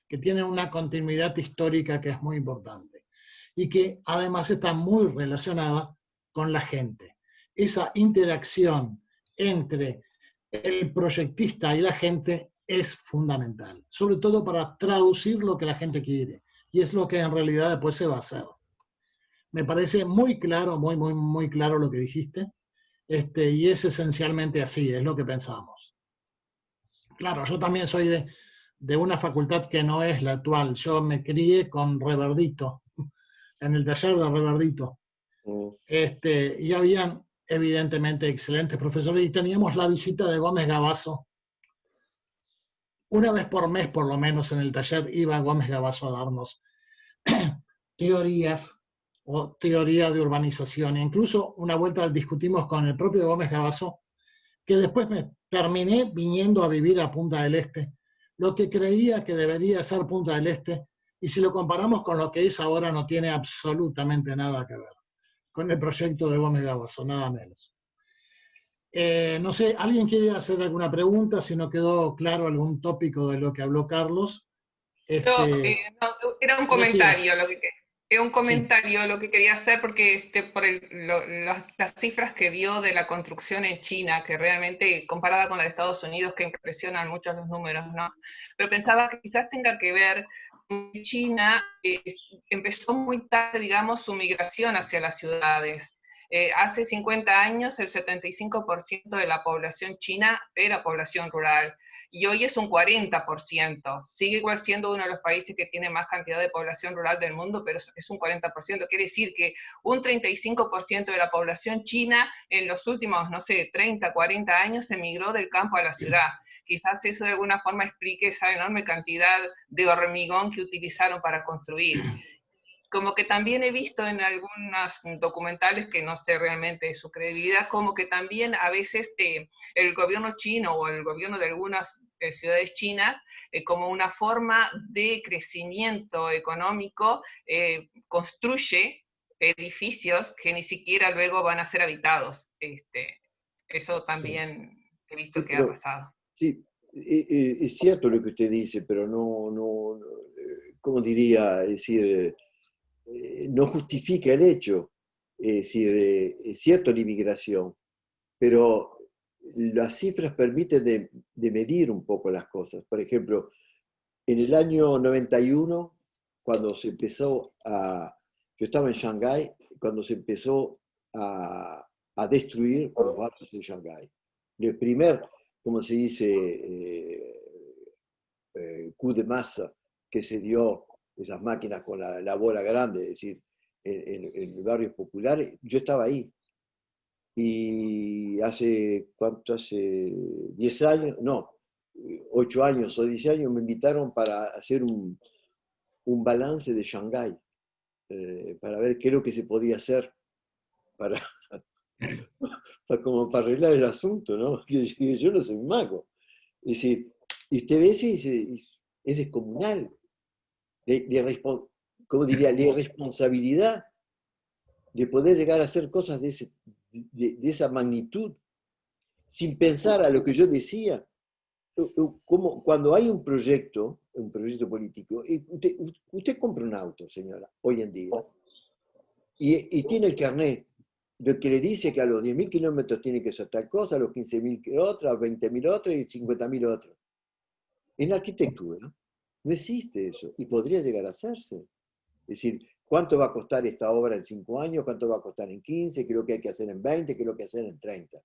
que tienen una continuidad histórica que es muy importante y que además está muy relacionada con la gente. Esa interacción entre el proyectista y la gente es fundamental, sobre todo para traducir lo que la gente quiere, y es lo que en realidad después se va a hacer. Me parece muy claro, muy claro lo que dijiste, y es esencialmente así, es lo que pensamos. Claro, yo también soy de una facultad que no es la actual. Yo me crié con Reverdito, en el taller de Reverdito. Y habían, evidentemente, excelentes profesores y teníamos la visita de Gómez Gavazo. Una vez por mes, por lo menos, en el taller iba Gómez Gavazo a darnos teorías o teoría de urbanización. Incluso una vuelta discutimos con el propio Gómez Gavazo, que después me terminé viniendo a vivir a Punta del Este, lo que creía que debería ser Punta del Este, y si lo comparamos con lo que es ahora no tiene absolutamente nada que ver con el proyecto de Gómez Gavazo, nada menos. No sé, ¿alguien quiere hacer alguna pregunta? Si no quedó claro algún tópico de lo que habló Carlos. No, era un comentario lo que quería hacer, porque por las cifras que dio de la construcción en China, que realmente comparada con la de Estados Unidos, que impresionan mucho los números, ¿no? Pero pensaba que quizás tenga que ver con que China empezó muy tarde, digamos, su migración hacia las ciudades. Hace 50 años el 75% de la población china era población rural y hoy es un 40%. Sigue igual siendo uno de los países que tiene más cantidad de población rural del mundo, pero es un 40%. Quiere decir que un 35% de la población china en los últimos, no sé, 30, 40 años emigró del campo a la ciudad. Quizás eso de alguna forma explique esa enorme cantidad de hormigón que utilizaron para construir. Como que también he visto en algunos documentales, que no sé realmente su credibilidad, como que también a veces el gobierno chino o el gobierno de algunas ciudades chinas, como una forma de crecimiento económico, construye edificios que ni siquiera luego van a ser habitados. Eso también he visto que ha pasado. Sí, es cierto lo que usted dice, pero no ¿cómo diría? Es decir, no justifica el hecho. Es decir, es cierto la inmigración, pero las cifras permiten de medir un poco las cosas. Por ejemplo, en el año 91, cuando se empezó yo estaba en Shanghái, cuando se empezó a destruir los barrios de Shanghái. El primer, como se dice, coup de masa que se dio, esas máquinas con la bola grande, es decir, en barrios populares, yo estaba ahí. Y ¿cuánto? Hace 10 años, no, 8 años o 10 años me invitaron para hacer un balance de Shanghái, para ver qué es lo que se podía hacer para como para arreglar el asunto, ¿no? Yo no soy un mago. Es decir, y usted ve es descomunal. ¿Cómo diría? La irresponsabilidad de poder llegar a hacer cosas de esa magnitud, sin pensar a lo que yo decía. Como cuando hay un proyecto político, usted compra un auto, señora, hoy en día, y tiene el carnet, lo que le dice que a los 10.000 kilómetros tiene que hacer tal cosa, a los 15.000 otra, a 20.000 otra y 50.000 otra. En la arquitectura No existe eso, y podría llegar a hacerse. Es decir, ¿cuánto va a costar esta obra en 5 años? ¿Cuánto va a costar en 15? ¿Qué es lo que hay que hacer en 20? ¿Qué es lo que hay que hacer en 30?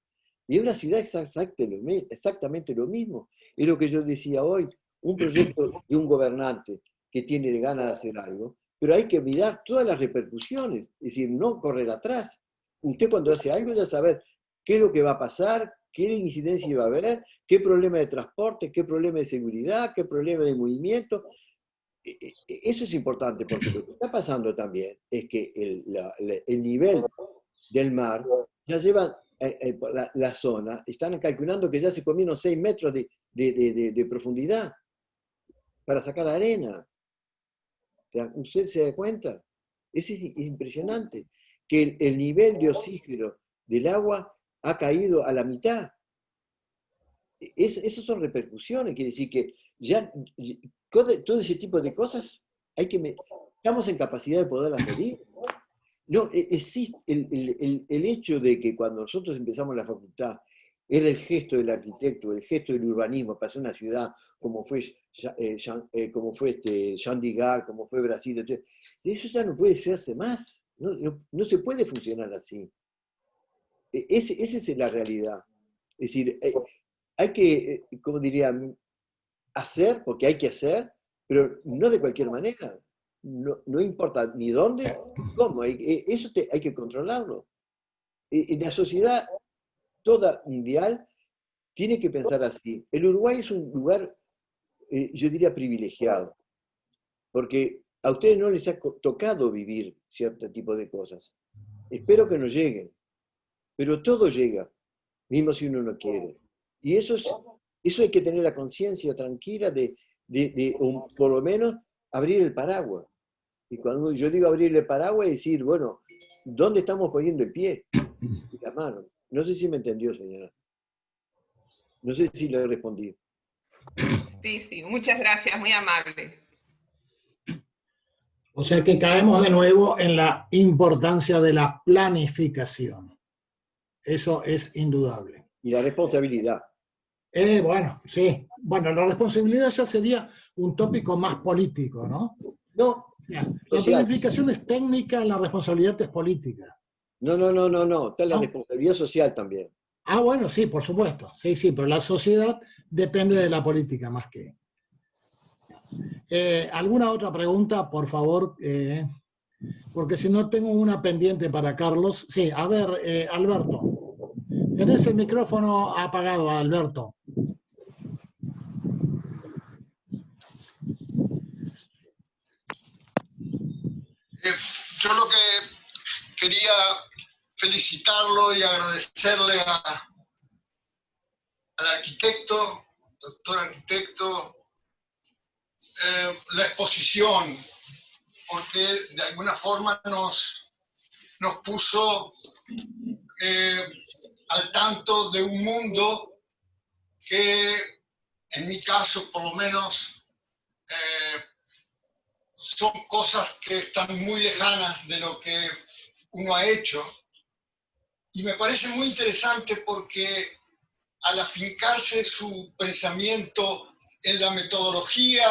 Y en una ciudad es exactamente lo mismo. Es lo que yo decía hoy, un proyecto de un gobernante que tiene ganas de hacer algo, pero hay que mirar todas las repercusiones, es decir, no correr atrás. Usted cuando hace algo ya saber qué es lo que va a pasar, qué incidencia va a haber, qué problema de transporte, qué problema de seguridad, qué problema de movimiento. Eso es importante, porque lo que está pasando también es que el nivel del mar ya lleva la zona, están calculando que ya se comieron 6 metros de profundidad para sacar arena. ¿Usted se da cuenta? Es impresionante que el nivel de oxígeno del agua ha caído a la mitad. Esas son repercusiones, quiere decir que ya todo ese tipo de cosas estamos en capacidad de poderlas medir. No, existe el hecho de que cuando nosotros empezamos la facultad, era el gesto del arquitecto, el gesto del urbanismo para hacer una ciudad como fue Chandigarh, como fue Brasil, etc. Eso ya no puede hacerse más, no se puede funcionar así. Esa es la realidad. Es decir, hay que, como diría, hacer, porque hay que hacer, pero no de cualquier manera. No importa ni dónde ni cómo. Eso hay que controlarlo. La sociedad toda mundial tiene que pensar así. El Uruguay es un lugar, yo diría, privilegiado, porque a ustedes no les ha tocado vivir cierto tipo de cosas. Espero que no lleguen, pero todo llega, mismo si uno no quiere. Y eso hay que tener la conciencia tranquila o por lo menos abrir el paraguas. Y cuando yo digo abrir el paraguas, es decir, bueno, ¿dónde estamos poniendo el pie y la mano? No sé si me entendió, señora. No sé si le respondí. Sí, muchas gracias, muy amable. O sea que caemos de nuevo en la importancia de la planificación. Eso es indudable. Y la responsabilidad. Bueno, sí. Bueno, la responsabilidad ya sería un tópico más político, ¿no? No. La planificación es técnica, la responsabilidad es política. No. Está la responsabilidad social también. Bueno, sí, por supuesto. Sí, pero la sociedad depende de la política más que... ¿Alguna otra pregunta, por favor? Porque si no tengo una pendiente para Carlos. Sí, a ver, Alberto. Tenés el micrófono apagado, Alberto. Yo lo que quería felicitarlo y agradecerle al arquitecto, doctor arquitecto, la exposición, porque de alguna forma nos puso al tanto de un mundo que, en mi caso por lo menos, son cosas que están muy lejanas de lo que uno ha hecho. Y me parece muy interesante porque al afincarse su pensamiento en la metodología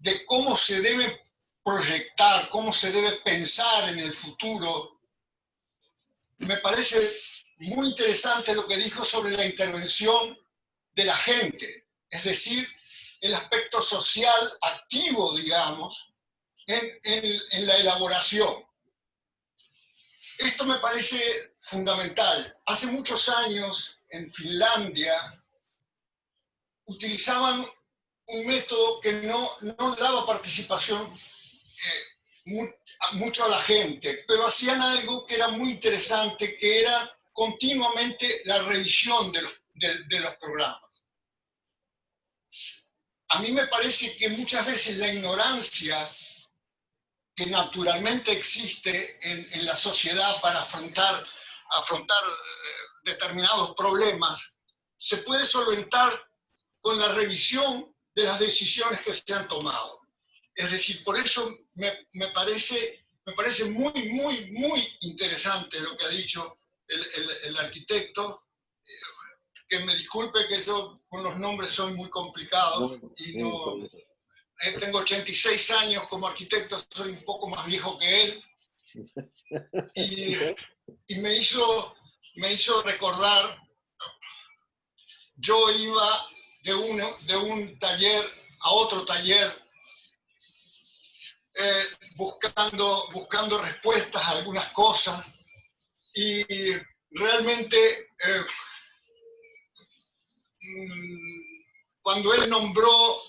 de cómo se debe proyectar, cómo se debe pensar en el futuro, me parece muy interesante lo que dijo sobre la intervención de la gente, es decir, el aspecto social activo, digamos, en la elaboración. Esto me parece fundamental. Hace muchos años en Finlandia utilizaban un método que no daba participación mucho a la gente, pero hacían algo que era muy interesante, que era continuamente la revisión de los programas. A mí me parece que muchas veces la ignorancia que naturalmente existe en la sociedad para afrontar determinados problemas se puede solventar con la revisión de las decisiones que se han tomado. Es decir, por eso me parece muy interesante lo que ha dicho el arquitecto, que me disculpe que yo con los nombres soy muy complicado y no... Tengo 86 años como arquitecto, soy un poco más viejo que él. Y me hizo recordar, yo iba de un taller a otro taller buscando respuestas a algunas cosas y realmente cuando él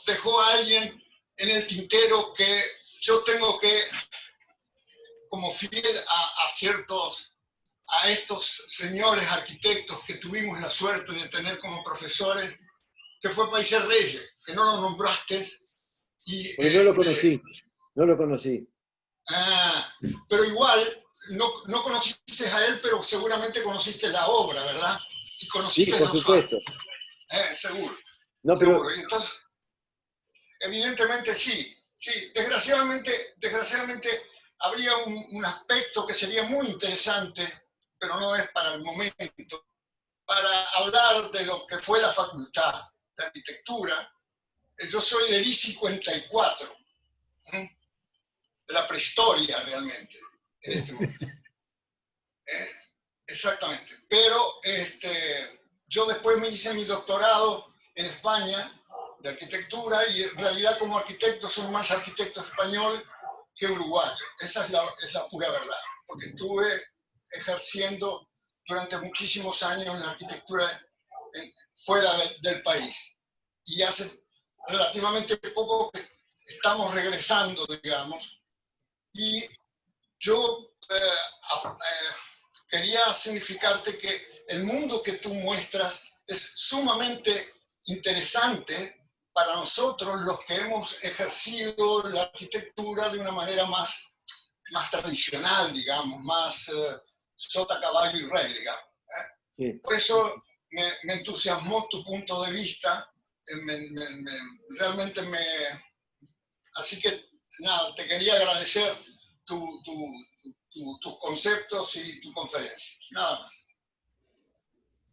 dejó a alguien en el tintero que yo tengo que, como fiel a estos señores arquitectos que tuvimos la suerte de tener como profesores, que fue Paiser Reyes, que no lo nombraste. Porque no lo conocí. Pero igual, no conociste a él, pero seguramente conociste la obra, ¿verdad? Y conociste sí, por supuesto. Seguro. No, pero... seguro. Y entonces, evidentemente sí. Desgraciadamente habría un aspecto que sería muy interesante, pero no es para el momento, para hablar de lo que fue la facultad de arquitectura. Yo soy del I-54, de la prehistoria realmente, en este momento. Exactamente. Pero yo después me hice mi doctorado en España de arquitectura y en realidad como arquitecto soy más arquitecto español que uruguayo. Esa es la pura verdad, porque estuve ejerciendo durante muchísimos años la arquitectura fuera del país. Y hace relativamente poco que estamos regresando, digamos, y yo quería significarte que el mundo que tú muestras es sumamente interesante para nosotros los que hemos ejercido la arquitectura de una manera más tradicional, digamos, más sota, caballo y rey, digamos. Sí. Por eso me entusiasmó tu punto de vista, realmente Así que, nada, te quería agradecer tus conceptos y tu conferencia. Nada más.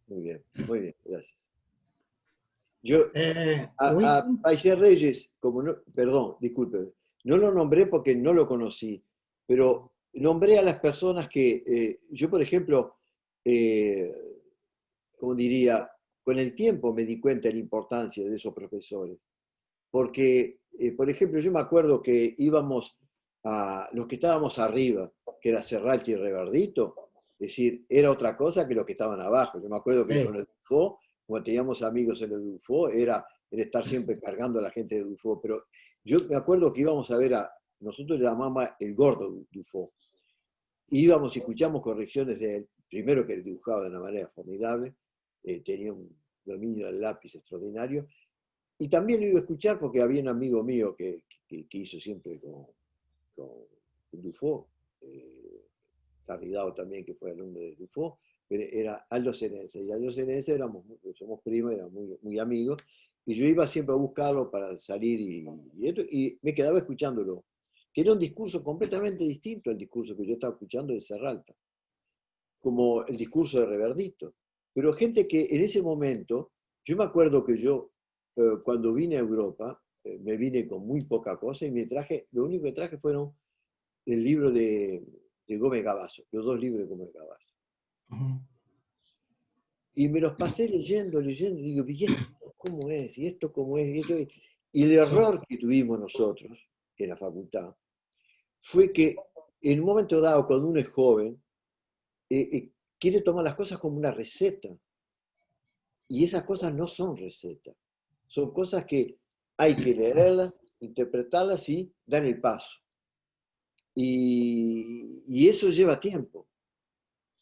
Muy bien, gracias. Yo, a Paiser Reyes, perdón, disculpe, no lo nombré porque no lo conocí, pero nombré a las personas que, yo por ejemplo, como diría, con el tiempo me di cuenta de la importancia de esos profesores. Porque, por ejemplo, yo me acuerdo que íbamos a los que estábamos arriba, que era Serralti y Reverdito, es decir, era otra cosa que los que estaban abajo. Yo me acuerdo que con el Dufo, como teníamos amigos en el Dufo, era el estar siempre cargando a la gente de Dufo. Pero yo me acuerdo que íbamos a ver nosotros le llamábamos el gordo Dufo. Íbamos y escuchamos correcciones de él, primero que él dibujaba de una manera formidable, tenía un dominio del lápiz extraordinario, y también lo iba a escuchar porque había un amigo mío que hizo siempre con Dufo, Carridao también, que fue alumno de Dufo, pero era Aldo Cenense, y Aldo Cenense somos primos, éramos muy amigos, y yo iba siempre a buscarlo para salir y me quedaba escuchándolo, que era un discurso completamente distinto al discurso que yo estaba escuchando de Serralta, como el discurso de Reverdito, pero gente que en ese momento, yo me acuerdo que yo, cuando vine a Europa, me vine con muy poca cosa y lo único que traje fueron el libro de Gómez Gavazo, los 2 libros de Gómez Gavazo. Y me los pasé leyendo, y digo, ¿y esto cómo es? ¿Y esto cómo es? Y el error que tuvimos nosotros en la facultad fue que en un momento dado, cuando uno es joven, quiere tomar las cosas como una receta. Y esas cosas no son recetas. Son cosas que hay que leerlas, interpretarlas y dar el paso. Y eso lleva tiempo.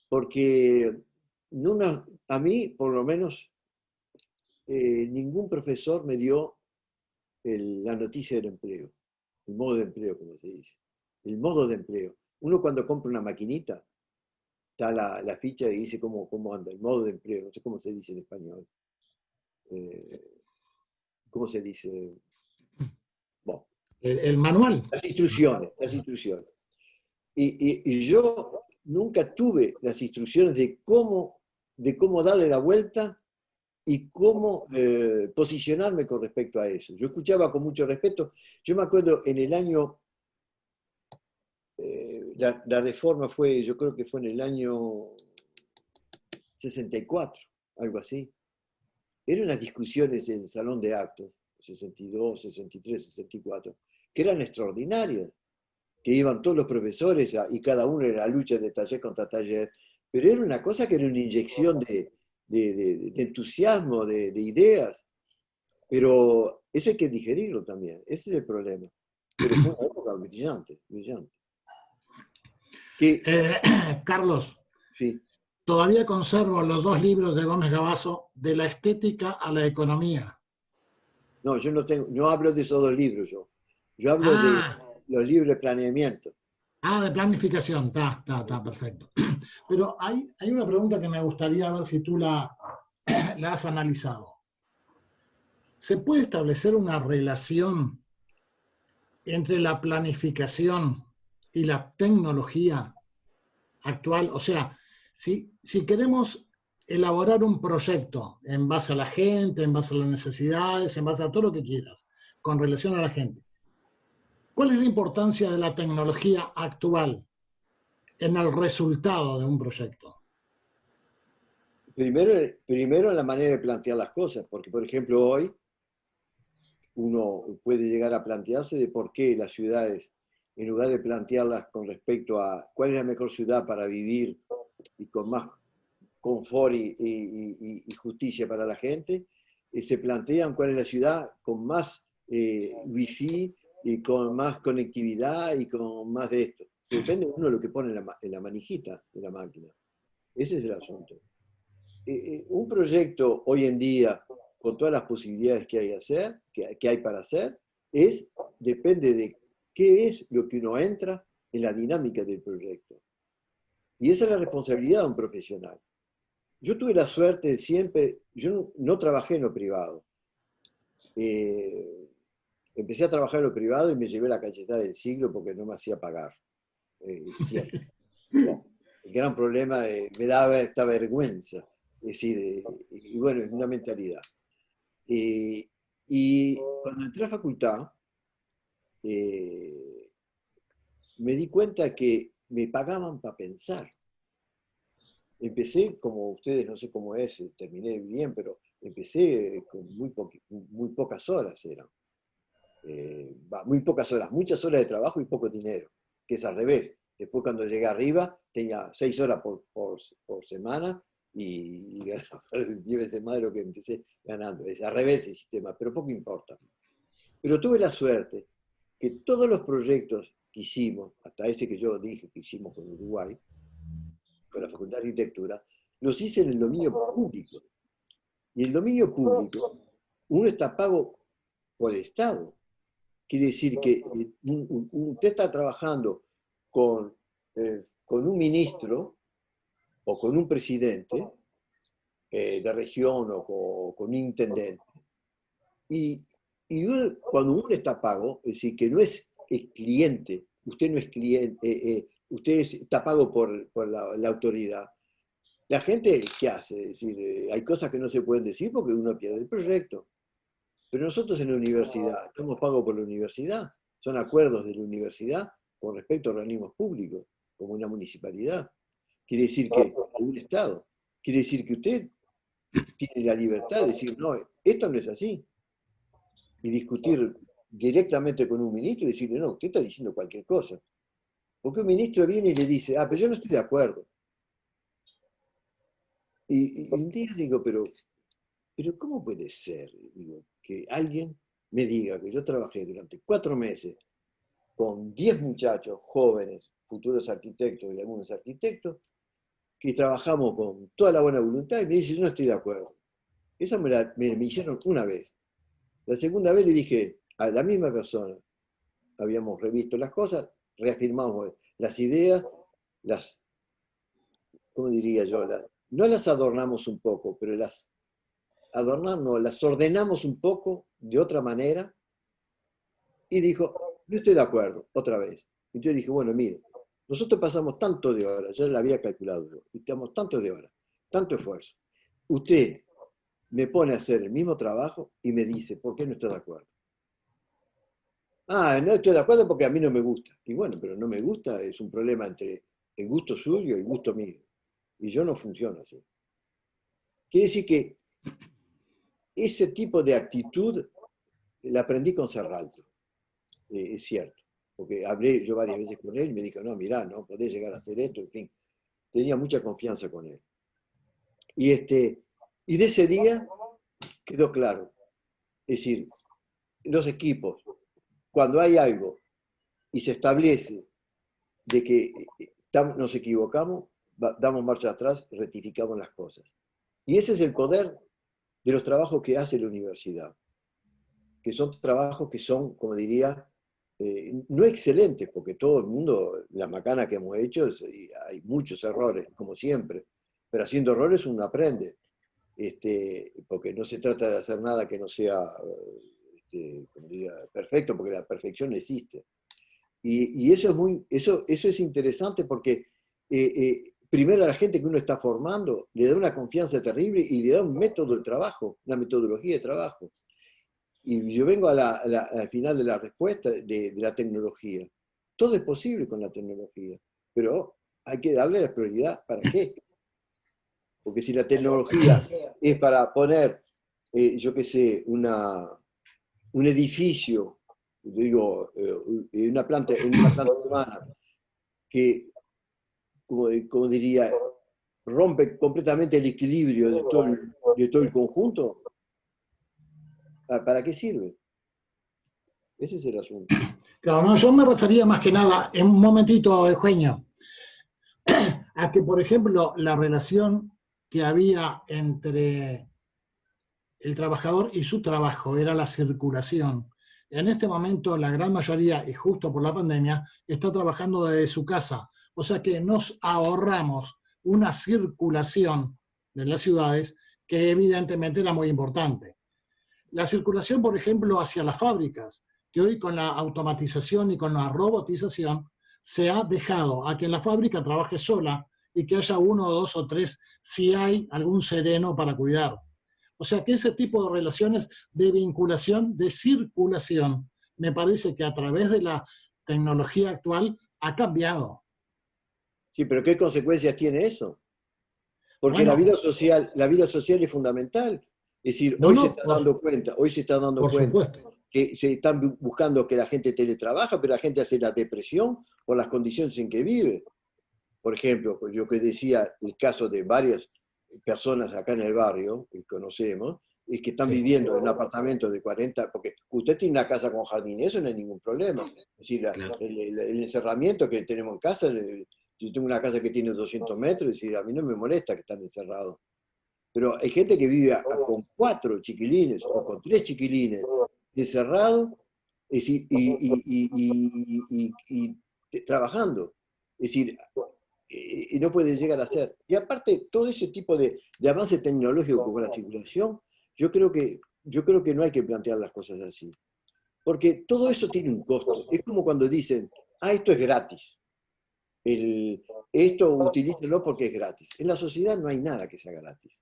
Porque a mí, por lo menos, ningún profesor me dio la noticia del empleo. El modo de empleo, como se dice. El modo de empleo. Uno cuando compra una maquinita, está la ficha y dice cómo anda, el modo de empleo. No sé cómo se dice en español. ¿Cómo se dice? Bueno, el manual. Las instrucciones. Y yo nunca tuve las instrucciones de cómo darle la vuelta y cómo posicionarme con respecto a eso. Yo escuchaba con mucho respeto. Yo me acuerdo en el año, la reforma fue, yo creo que fue en el año 64, algo así. Eran unas discusiones en el salón de actos, 62, 63, 64, que eran extraordinarias, que iban todos los profesores y cada uno en la lucha de taller contra taller, pero era una cosa que era una inyección de entusiasmo, de ideas, pero eso hay que digerirlo también, ese es el problema. Pero fue una época brillante, brillante. Carlos, Sí. todavía conservo los 2 libros de Gómez Gabazo, De la estética a la economía. No, yo no hablo de esos 2 libros yo. Yo hablo de los libros de planeamiento. De planificación, está perfecto. Pero hay una pregunta que me gustaría ver si tú la has analizado. ¿Se puede establecer una relación entre la planificación y la tecnología actual? O sea, si queremos elaborar un proyecto en base a la gente, en base a las necesidades, en base a todo lo que quieras, con relación a la gente, ¿cuál es la importancia de la tecnología actual en el resultado de un proyecto? Primero la manera de plantear las cosas, porque por ejemplo hoy uno puede llegar a plantearse de por qué las ciudades, en lugar de plantearlas con respecto a cuál es la mejor ciudad para vivir y con más confort y justicia para la gente, se plantean cuál es la ciudad con más wifi y con más conectividad y con más de esto. Se depende uno de lo que pone en la manijita de la máquina. Ese es el asunto. Un proyecto hoy en día, con todas las posibilidades que hay para hacer, depende de qué es lo que uno entra en la dinámica del proyecto. Y esa es la responsabilidad de un profesional. Yo tuve la suerte de siempre, yo no trabajé en lo privado. Empecé a trabajar en lo privado y me llevé la cachetada del siglo porque no me hacía pagar. Siempre. Bueno, el gran problema, me daba esta vergüenza. Es decir, y bueno, es una mentalidad. Y cuando entré a facultad, me di cuenta que me pagaban para pensar. Empecé, como ustedes, no sé cómo es, terminé bien, pero empecé con muy pocas horas eran. Muy pocas horas, muchas horas de trabajo y poco dinero, que es al revés. Después cuando llegué arriba tenía 6 horas por semana y ganaba 10 veces más de lo que empecé ganando. Es al revés el sistema, pero poco importa. Pero tuve la suerte que todos los proyectos que hicimos, hasta ese que yo dije que hicimos con Uruguay, con la Facultad de Arquitectura, los hice en el dominio público. Y el dominio público, uno está pago por el Estado. Quiere decir que usted está trabajando con un ministro o con un presidente de región o con un intendente. Y cuando uno está pago, es decir, que no es el cliente, usted no es cliente, usted está pago por la autoridad. La gente, ¿qué hace? Es decir, hay cosas que no se pueden decir porque uno pierde el proyecto. Pero nosotros en la universidad, estamos pagos por la universidad, son acuerdos de la universidad con respecto a organismos públicos, como una municipalidad. Quiere decir que, o un Estado, quiere decir que usted tiene la libertad de decir, no, esto no es así. Y discutir directamente con un ministro y decirle, no, usted está diciendo cualquier cosa. Porque un ministro viene y le dice, pero yo no estoy de acuerdo. Y un día digo, pero ¿cómo puede ser? Digo, que alguien me diga que yo trabajé durante 4 meses con 10 muchachos jóvenes, futuros arquitectos y algunos arquitectos, que trabajamos con toda la buena voluntad y me dice, yo no estoy de acuerdo. Eso me hicieron una vez. La segunda vez le dije a la misma persona, habíamos revisto las cosas, reafirmamos las ideas, ¿cómo diría yo? No las adornamos un poco, pero las ordenamos un poco de otra manera y dijo, no estoy de acuerdo, otra vez. Y yo dije, bueno, mire, nosotros pasamos tanto de horas, ya lo había calculado yo, y estamos tanto de horas, tanto esfuerzo. Usted me pone a hacer el mismo trabajo y me dice, ¿por qué no estoy de acuerdo? Ah, no estoy de acuerdo porque a mí no me gusta. Y bueno, pero no me gusta, es un problema entre el gusto suyo y el gusto mío. Y yo no funciono así. Quiere decir que ese tipo de actitud la aprendí con Serralto, es cierto. Porque hablé yo varias veces con él y me dijo, no, mirá, no podés llegar a hacer esto, en fin. Tenía mucha confianza con él. Y de ese día quedó claro. Es decir, los equipos, cuando hay algo y se establece de que nos equivocamos, damos marcha atrás, rectificamos las cosas. Y ese es el poder de los trabajos que hace la universidad, que son trabajos que son, como diría, no excelentes, porque todo el mundo, la macana que hemos hecho, hay muchos errores, como siempre, pero haciendo errores uno aprende, porque no se trata de hacer nada que no sea, como diría, perfecto, porque la perfección no existe. Y eso es interesante porque primero a la gente que uno está formando le da una confianza terrible y le da un método de trabajo, una metodología de trabajo. Y yo vengo al final de la respuesta de la tecnología. Todo es posible con la tecnología, pero hay que darle la prioridad. ¿Para qué? Porque si la tecnología es para poner, yo qué sé, un edificio, digo, una planta humana, que, como diría, rompe completamente el equilibrio de todo el conjunto, ¿para qué sirve? Ese es el asunto. Claro, no, yo me refería más que nada, en un momentito, Eugenio, a que, por ejemplo, la relación que había entre el trabajador y su trabajo era la circulación. En este momento, la gran mayoría, y justo por la pandemia, está trabajando desde su casa. O sea que nos ahorramos una circulación de las ciudades que evidentemente era muy importante. La circulación, por ejemplo, hacia las fábricas, que hoy con la automatización y con la robotización se ha dejado a que en la fábrica trabaje sola y que haya uno, dos o tres si hay algún sereno para cuidar. O sea que ese tipo de relaciones de vinculación, de circulación, me parece que a través de la tecnología actual ha cambiado. Sí, pero ¿qué consecuencias tiene eso? Porque Bueno, la vida social es fundamental. Es decir, no, hoy no, se está dando por cuenta supuesto. que se están buscando que la gente teletrabaja, pero la gente hace la depresión por las condiciones en que vive. Por ejemplo, yo que decía el caso de varias personas acá en el barrio, que conocemos, es que están Sí. viviendo en un apartamento de 40, porque usted tiene una casa con jardín, eso no hay ningún problema. Es decir, Claro. el encerramiento que tenemos en casa, yo tengo una casa que tiene 200 metros, es decir, a mí no me molesta que están encerrados. Pero hay gente que vive con 4 chiquilines o con 3 chiquilines encerrados, es decir, y trabajando. Es decir, y no puede llegar a ser. Y aparte, todo ese tipo de avance tecnológico con la circulación, yo creo que no hay que plantear las cosas así. Porque todo eso tiene un costo. Es como cuando dicen, esto es gratis. Esto utilícelo porque es gratis. En la sociedad no hay nada que sea gratis.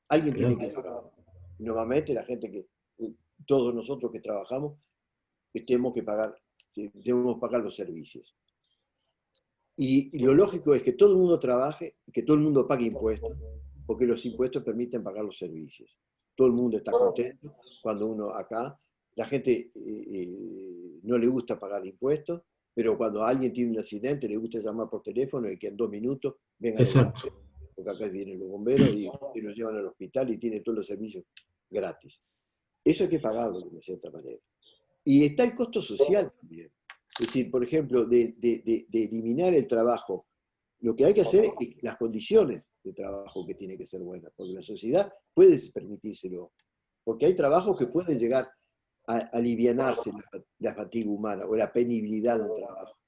Alguien tiene que pagarlo. Nuevamente, la gente todos nosotros que trabajamos, tenemos que pagar los servicios. Y lo lógico es que todo el mundo trabaje, que todo el mundo pague impuestos, porque los impuestos permiten pagar los servicios. Todo el mundo está contento cuando uno acá, la gente no le gusta pagar impuestos, pero cuando alguien tiene un accidente le gusta llamar por teléfono y que en 2 minutos vengan los bomberos, porque acá vienen los bomberos y los llevan al hospital y tienen todos los servicios gratis. Eso hay que pagarlo de una cierta manera. Y está el costo social también. Es decir, por ejemplo, de eliminar el trabajo, lo que hay que hacer es las condiciones de trabajo que tiene que ser buenas, porque la sociedad puede permitírselo, porque hay trabajos que pueden llegar a alivianarse la fatiga humana o la penibilidad del trabajo.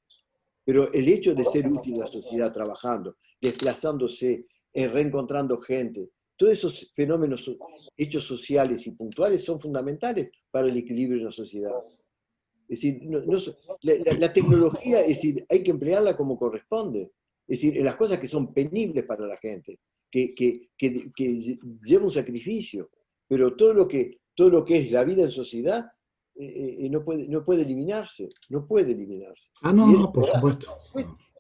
Pero el hecho de ser útil a la sociedad trabajando, desplazándose, reencontrando gente, todos esos fenómenos, hechos sociales y puntuales son fundamentales para el equilibrio de la sociedad. Es decir, la tecnología, es decir, hay que emplearla como corresponde. Es decir, en las cosas que son penibles para la gente, que lleva un sacrificio. pero todo lo que es la vida en sociedad no puede eliminarse, no puede eliminarse. Ah, no, Y es no, por supuesto.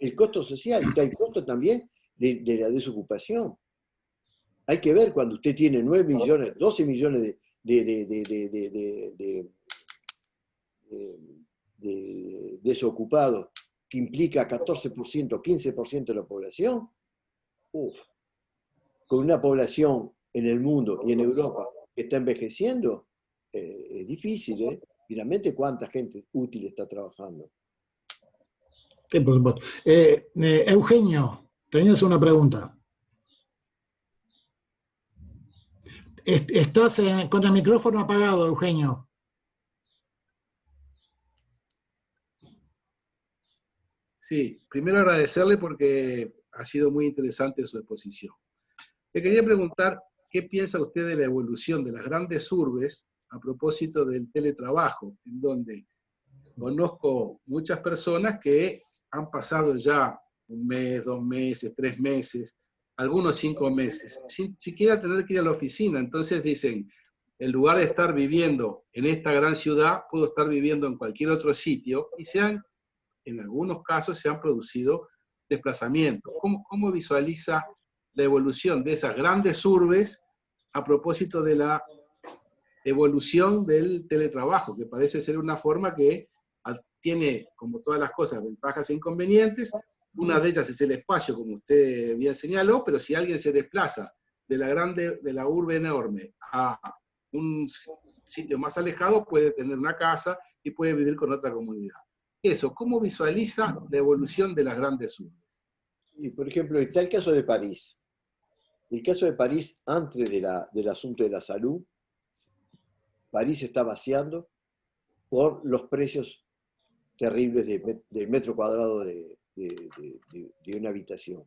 el costo social, está el costo también de la desocupación. Hay que ver cuando usted tiene 9 millones, 12 millones de desocupados, que implica 14%, 15% de la población, con una población en el mundo y en Europa que está envejeciendo, es difícil, ¿eh? Finalmente, ¿cuánta gente útil está trabajando? Sí, por supuesto. Eugenio, tenías una pregunta. Estás con el micrófono apagado, Eugenio. Sí, primero agradecerle porque ha sido muy interesante su exposición. Le quería preguntar qué piensa usted de la evolución de las grandes urbes a propósito del teletrabajo, en donde conozco muchas personas que han pasado ya 1 mes, 2 meses, 3 meses, algunos 5 meses, sin siquiera tener que ir a la oficina. Entonces dicen, en lugar de estar viviendo en esta gran ciudad, puedo estar viviendo en cualquier otro sitio, y en algunos casos se han producido desplazamientos. ¿Cómo visualiza la evolución de esas grandes urbes a propósito de la evolución del teletrabajo, que parece ser una forma que tiene, como todas las cosas, ventajas e inconvenientes? Una de ellas es el espacio, como usted bien señaló, pero si alguien se desplaza de la urbe enorme a un sitio más alejado, puede tener una casa y puede vivir con otra comunidad. Eso, ¿cómo visualiza la evolución de las grandes urbes? Y, por ejemplo, está el caso de París. El caso de París, antes del asunto de la salud, París está vaciando por los precios terribles del metro cuadrado de una habitación.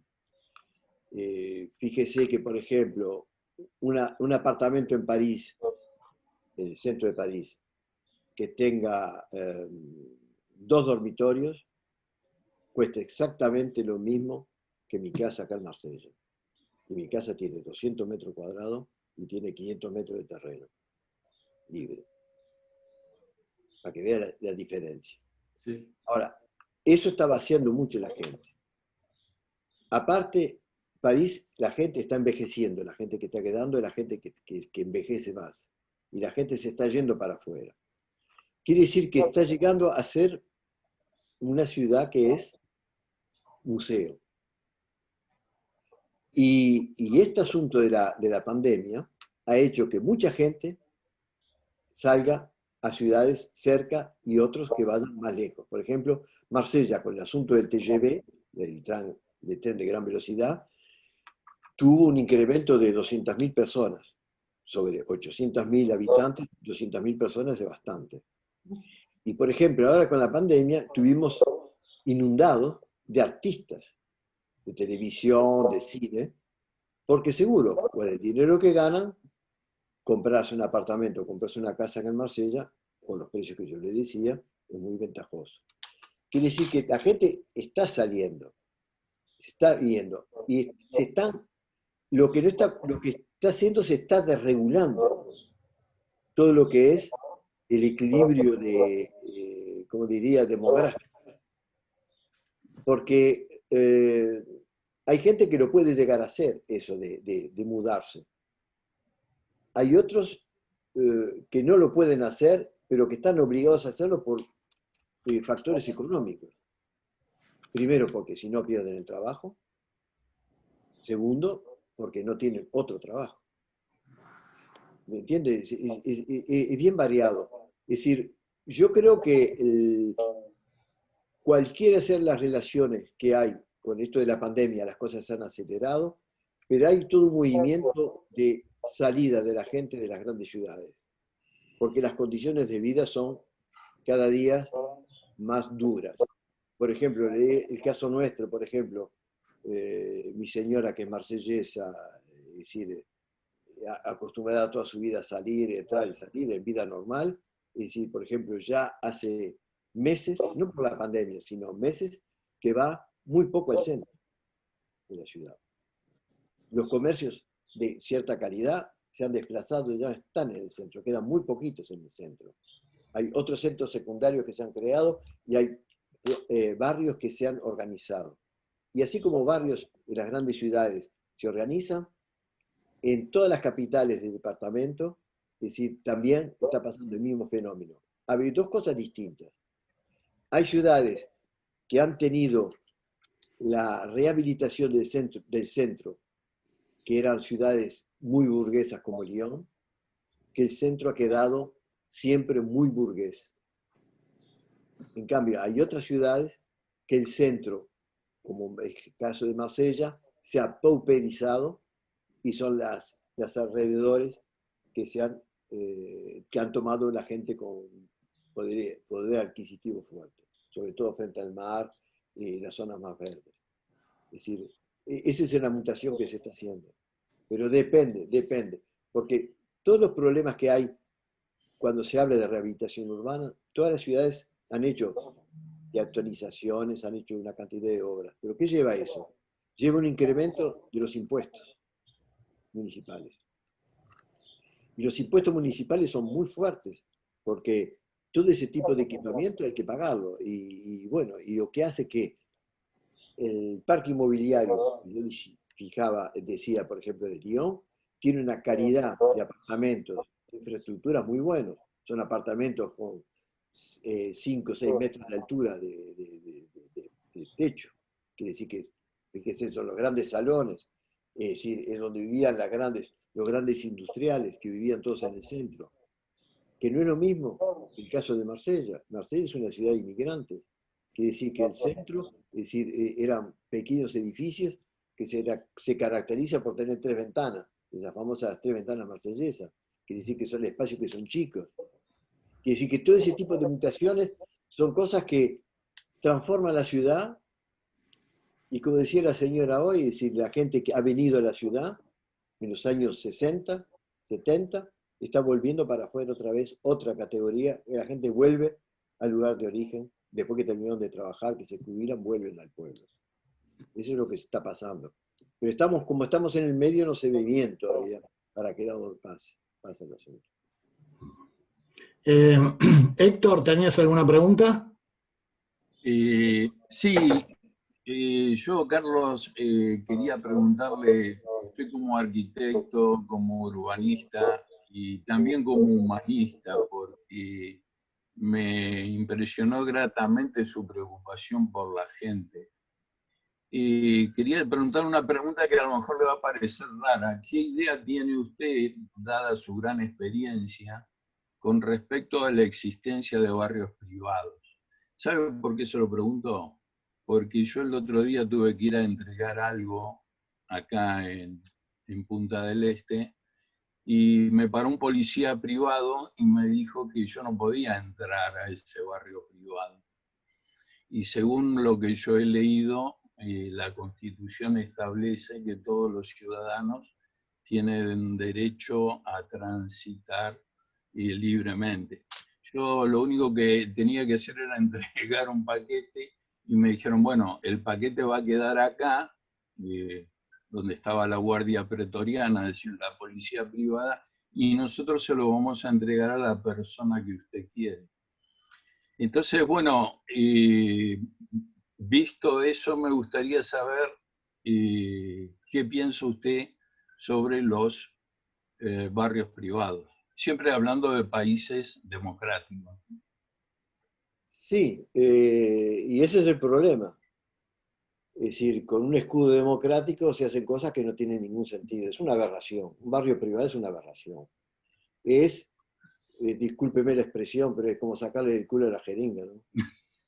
Fíjese que, por ejemplo, un apartamento en París, en el centro de París, que tenga 2 dormitorios, cuesta exactamente lo mismo que mi casa acá en Marsella. Y mi casa tiene 200 metros cuadrados y tiene 500 metros de terreno libre. Para que vea la diferencia. Sí. Ahora, eso está vaciando mucho la gente. Aparte, París, la gente está envejeciendo, la gente que está quedando es la gente que envejece más. Y la gente se está yendo para afuera. Quiere decir que está llegando a ser una ciudad que es museo. Y este asunto de la pandemia ha hecho que mucha gente salga a ciudades cerca y otros que vayan más lejos. Por ejemplo, Marsella, con el asunto del TGV, del tren de gran velocidad, tuvo un incremento de 200.000 personas. Sobre 800.000 habitantes, 200.000 personas es bastante. Y, por ejemplo, ahora con la pandemia tuvimos inundados de artistas, de televisión, de cine, porque seguro, con el dinero que ganan, comprarse un apartamento, comprarse una casa acá en Marsella, con los precios que yo le decía, es muy ventajoso. Quiere decir que la gente está saliendo, se está viendo, y lo que está haciendo, se está desregulando todo lo que es el equilibrio como diría, demográfico. Porque hay gente que lo puede llegar a hacer, eso de mudarse. Hay otros que no lo pueden hacer, pero que están obligados a hacerlo por factores económicos. Primero, porque si no pierden el trabajo. Segundo, porque no tienen otro trabajo. ¿Me entiendes? Es bien variado. Es decir, yo creo que cualquiera sean las relaciones que hay con esto de la pandemia, las cosas se han acelerado, pero hay todo un movimiento de salida de la gente de las grandes ciudades, porque las condiciones de vida son cada día más duras. Por ejemplo, el caso nuestro, por ejemplo, mi señora que es marsellesa, es decir, acostumbrada toda su vida a salir, entrar y salir en vida normal, es decir, por ejemplo, ya hace meses, no por la pandemia, sino meses, que va muy poco al centro de la ciudad. Los comercios de cierta calidad se han desplazado y ya están en el centro, quedan muy poquitos en el centro. Hay otros centros secundarios que se han creado y hay barrios que se han organizado. Y así como barrios de las grandes ciudades se organizan, en todas las capitales del departamento, es decir, también está pasando el mismo fenómeno. Hay dos cosas distintas. Hay ciudades que han tenido la rehabilitación del centro, que eran ciudades muy burguesas como Lyon, que el centro ha quedado siempre muy burgués. En cambio, hay otras ciudades que el centro, como el caso de Marsella, se ha pauperizado y son las alrededores que han tomado la gente con poder adquisitivo fuerte, sobre todo frente al mar y las zonas más verdes. Es decir, esa es una mutación que se está haciendo. Pero depende, porque todos los problemas que hay cuando se habla de rehabilitación urbana, todas las ciudades han hecho de actualizaciones, han hecho una cantidad de obras. ¿Pero qué lleva eso? Lleva un incremento de los impuestos municipales. Y los impuestos municipales son muy fuertes, porque todo ese tipo de equipamiento hay que pagarlo. Y bueno, y lo que hace que el parque inmobiliario, yo decía, por ejemplo, de Lyon, tiene una calidad de apartamentos, de infraestructuras muy buenos. Son apartamentos con 5 o 6 metros de altura de techo. Quiere decir que son los grandes salones, es decir, es donde vivían los grandes industriales que vivían todos en el centro. Que no es lo mismo el caso de Marsella. Marsella es una ciudad de inmigrantes. Quiere decir que el centro, es decir, eran pequeños edificios que se caracterizan por tener 3 ventanas, las famosas 3 ventanas marsellesas. Quiere decir que son espacios que son chicos. Quiere decir que todo ese tipo de mutaciones son cosas que transforman la ciudad y, como decía la señora hoy, es decir, la gente que ha venido a la ciudad en los años 60, 70, está volviendo para afuera otra vez, otra categoría, la gente vuelve al lugar de origen, después que terminaron de trabajar, que se jubilan, vuelven al pueblo. Eso es lo que está pasando. Pero como estamos en el medio, no se ve bien todavía para que lado pase el asunto. Héctor, ¿tenías alguna pregunta? Sí, yo, Carlos, quería preguntarle, usted como arquitecto, como urbanista y también como humanista, porque me impresionó gratamente su preocupación por la gente. Quería preguntar una pregunta que a lo mejor le va a parecer rara. ¿Qué idea tiene usted, dada su gran experiencia, con respecto a la existencia de barrios privados? ¿Sabe por qué se lo pregunto? Porque yo el otro día tuve que ir a entregar algo acá en Punta del Este y me paró un policía privado y me dijo que yo no podía entrar a ese barrio privado. Y según lo que yo he leído, la Constitución establece que todos los ciudadanos tienen derecho a transitar libremente. Yo lo único que tenía que hacer era entregar un paquete y me dijeron, bueno, el paquete va a quedar acá, donde estaba la guardia pretoriana, es decir, la policía privada, y nosotros se lo vamos a entregar a la persona que usted quiere. Entonces, bueno, visto eso, me gustaría saber qué piensa usted sobre los barrios privados, siempre hablando de países democráticos. Sí, y ese es el problema. Es decir, con un escudo democrático se hacen cosas que no tienen ningún sentido. Es una aberración. Un barrio privado es una aberración. Discúlpeme la expresión, pero es como sacarle el culo a la jeringa, ¿no?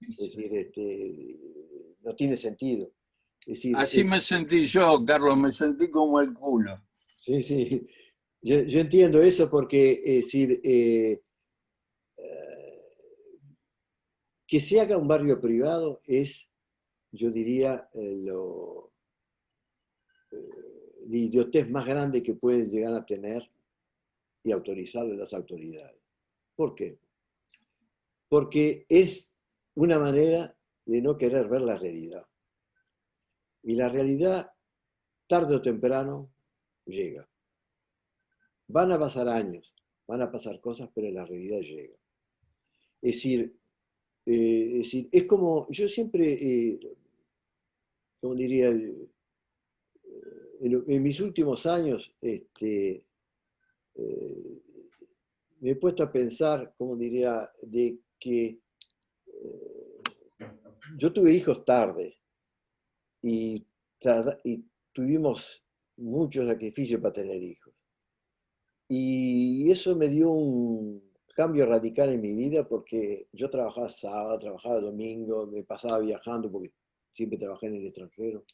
Es decir, no tiene sentido. Es decir, así me sentí yo, Carlos, me sentí como el culo. Sí, sí. Yo entiendo eso porque, es decir, que se haga un barrio privado es, yo diría, la idiotez más grande que pueden llegar a tener y autorizarle las autoridades. ¿Por qué? Porque es una manera de no querer ver la realidad. Y la realidad, tarde o temprano, llega. van a pasar años, van a pasar cosas, pero la realidad llega. Es decir, es como, yo siempre, como diría, en mis últimos años, me he puesto a pensar, como diría, de que yo tuve hijos tarde y tuvimos mucho sacrificio para tener hijos. Y eso me dio un cambio radical en mi vida porque yo trabajaba sábado, trabajaba domingo, me pasaba viajando porque siempre trabajé en el extranjero.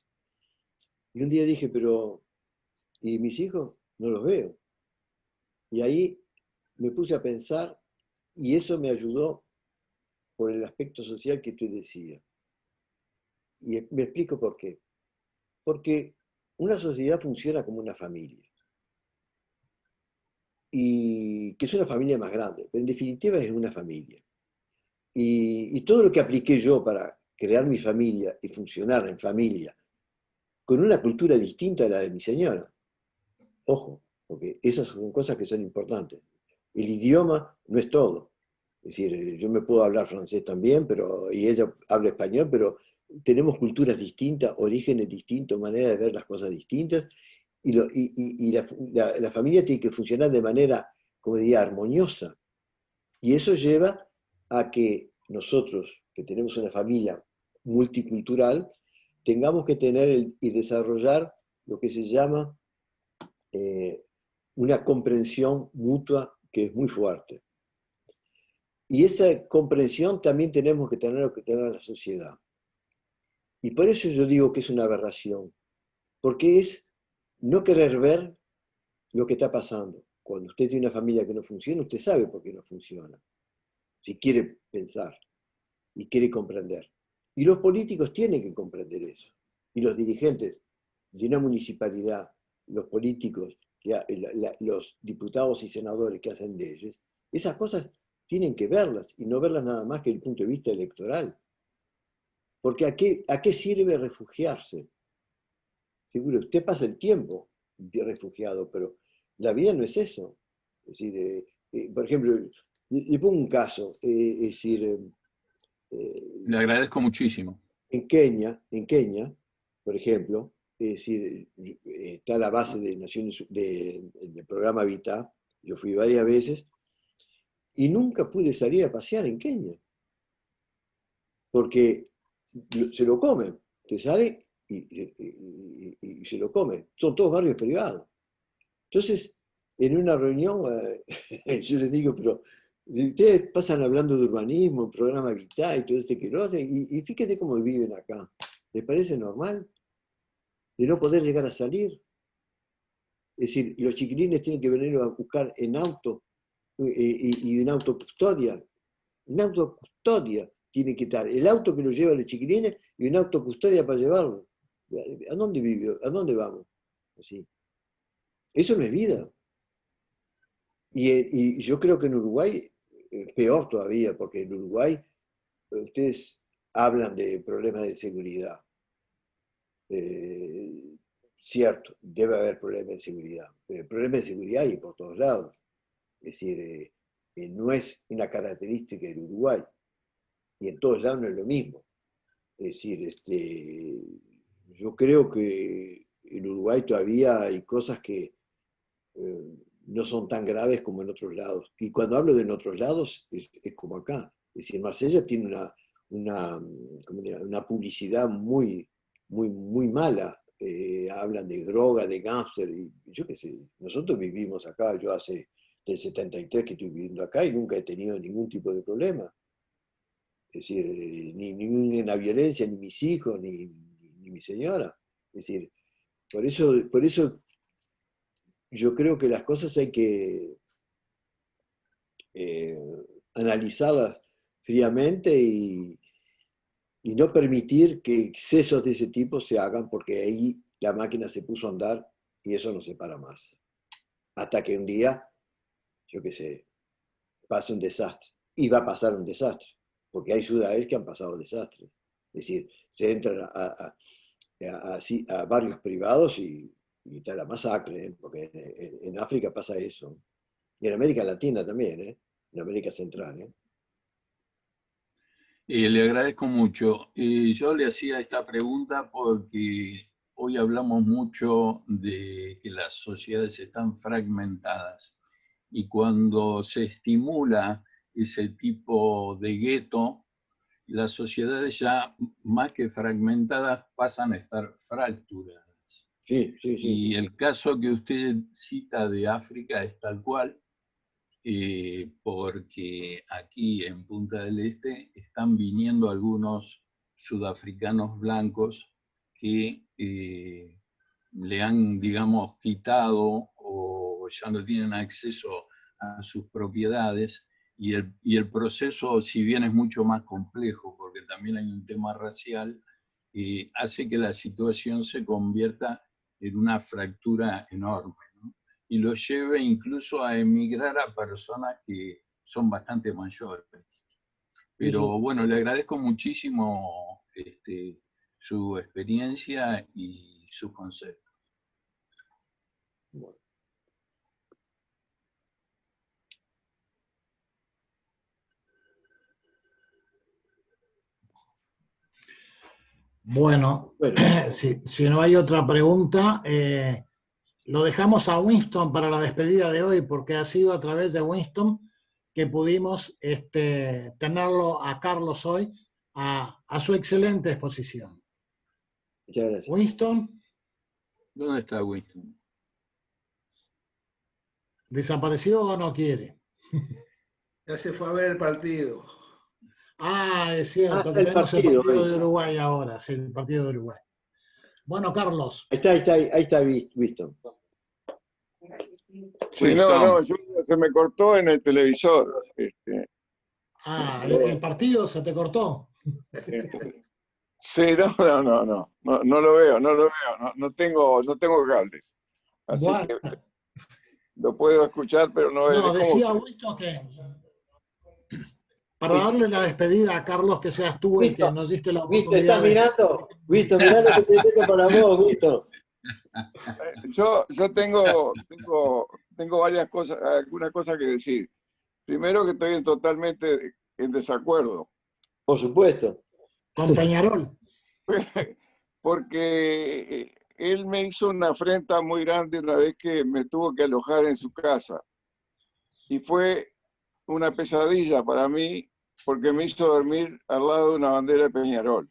Y un día dije, pero, ¿y mis hijos? No los veo. Y ahí me puse a pensar y eso me ayudó por el aspecto social que tú decías. Y me explico por qué. Porque una sociedad funciona como una familia. Y que es una familia más grande, pero en definitiva es una familia. Y todo lo que apliqué yo para crear mi familia y funcionar en familia, con una cultura distinta a la de mi señora. Ojo, porque esas son cosas que son importantes. El idioma no es todo. Es decir, yo me puedo hablar francés también, y ella habla español, pero tenemos culturas distintas, orígenes distintos, maneras de ver las cosas distintas, y la familia tiene que funcionar de manera, como diría, armoniosa. Y eso lleva a que nosotros, que tenemos una familia multicultural, tengamos que tener y desarrollar lo que se llama una comprensión mutua que es muy fuerte. Y esa comprensión también tenemos que tener lo que tenga la sociedad. Y por eso yo digo que es una aberración, porque es no querer ver lo que está pasando. Cuando usted tiene una familia que no funciona, usted sabe por qué no funciona, si quiere pensar y quiere comprender. Y los políticos tienen que comprender eso. Y los dirigentes de una municipalidad, los políticos, los diputados y senadores que hacen leyes, esas cosas tienen que verlas y no verlas nada más que desde el punto de vista electoral. Porque ¿a qué sirve refugiarse? Seguro, usted pasa el tiempo de refugiado, pero la vida no es eso. Es decir, por ejemplo, le pongo un caso, es decir... Le agradezco muchísimo. En Kenia, por ejemplo, es decir, está la base de Naciones, del programa Habitat, yo fui varias veces, y nunca pude salir a pasear en Kenia, porque se lo comen, te sale y se lo comen, son todos barrios privados. Entonces, en una reunión, yo les digo, pero ustedes pasan hablando de urbanismo, programa Habitat y todo que lo hacen, y fíjate cómo viven acá. ¿Les parece normal? De no poder llegar a salir. Es decir, los chiquilines tienen que venir a buscar en auto y en autocustodia. En autocustodia tiene que estar el auto que los lleva a los chiquilines y un autocustodia para llevarlos. ¿A dónde vive? ¿A dónde vamos? Así. Eso no es vida. Y yo creo que en Uruguay, peor todavía, porque en Uruguay ustedes hablan de problemas de seguridad. Cierto, debe haber problemas de seguridad, pero el problema de seguridad hay por todos lados. Es decir, no es una característica del Uruguay, y en todos lados no es lo mismo. Es decir, yo creo que en Uruguay todavía hay cosas que no son tan graves como en otros lados. Y cuando hablo de en otros lados, es como acá. Es decir, Marsella tiene una publicidad muy, muy, muy mala. Hablan de droga, de gángster, y yo qué sé. Nosotros vivimos acá, yo hace del 73 que estoy viviendo acá y nunca he tenido ningún tipo de problema. Es decir, ni la violencia, ni mis hijos, ni mi señora. Es decir, por eso yo creo que las cosas hay que analizarlas fríamente y no permitir que excesos de ese tipo se hagan, porque ahí la máquina se puso a andar y eso no se para más. Hasta que un día, yo qué sé, pase un desastre. Y va a pasar un desastre, porque hay ciudades que han pasado desastres. Es decir, se entran a barrios privados y y está la masacre, porque en África pasa eso. Y en América Latina también, en América Central. Le agradezco mucho. Yo le hacía esta pregunta porque hoy hablamos mucho de que las sociedades están fragmentadas y cuando se estimula ese tipo de gueto, las sociedades ya más que fragmentadas pasan a estar fracturadas. Sí. Y el caso que usted cita de África es tal cual, porque aquí en Punta del Este están viniendo algunos sudafricanos blancos que le han, digamos, quitado o ya no tienen acceso a sus propiedades, y el proceso, si bien es mucho más complejo, porque también hay un tema racial, hace que la situación se convierta en una fractura enorme, ¿no? Y los lleve incluso a emigrar a personas que son bastante mayores. Pero bueno, le agradezco muchísimo su experiencia y sus conceptos. Bueno, si no hay otra pregunta, lo dejamos a Winston para la despedida de hoy, porque ha sido a través de Winston que pudimos tenerlo a Carlos hoy, a su excelente exposición. Muchas gracias. Winston. ¿Dónde está Winston? ¿Desapareció o no quiere? Ya se fue a ver el partido. Ah, es cierto, el partido de Uruguay ahora, sí, el partido de Uruguay. Bueno, Carlos. Ahí está Winston. Sí, no, se me cortó en el televisor. ¿El partido se te cortó? Sí, no lo veo, no tengo cable. Así que lo puedo escuchar, pero no veo. No, decía Winston que para darle la despedida a Carlos, que seas tú el que nos diste la oportunidad. ¿Viste? ¿Estás mirando? Winston, mirá lo que te tengo para vos, Winston. Yo tengo varias cosas, algunas cosas que decir. Primero que estoy totalmente en desacuerdo. Por supuesto. Con Peñarol. Porque él me hizo una afrenta muy grande una vez que me tuvo que alojar en su casa. Y fue una pesadilla para mí porque me hizo dormir al lado de una bandera de Peñarol.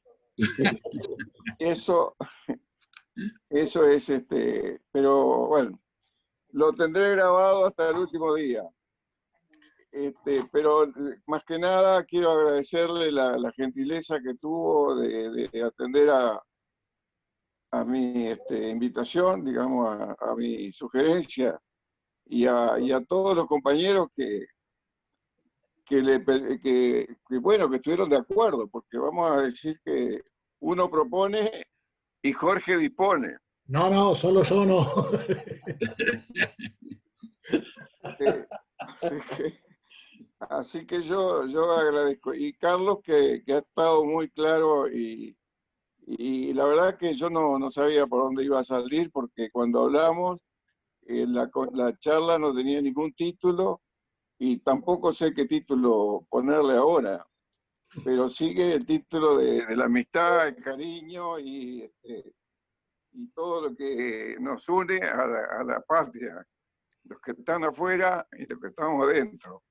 Eso es pero bueno, lo tendré grabado hasta el último día. Pero más que nada quiero agradecerle la gentileza que tuvo de atender a mi invitación, digamos, a mi sugerencia, y a todos los compañeros que estuvieron de acuerdo, porque vamos a decir que uno propone y Jorge dispone. No, solo yo no. Así que yo agradezco. Y Carlos, que ha estado muy claro, y la verdad que yo no sabía por dónde iba a salir, porque cuando hablamos, la charla no tenía ningún título, y tampoco sé qué título ponerle ahora, pero sigue el título de la amistad, el cariño y todo lo que nos une a la patria, los que están afuera y los que estamos adentro.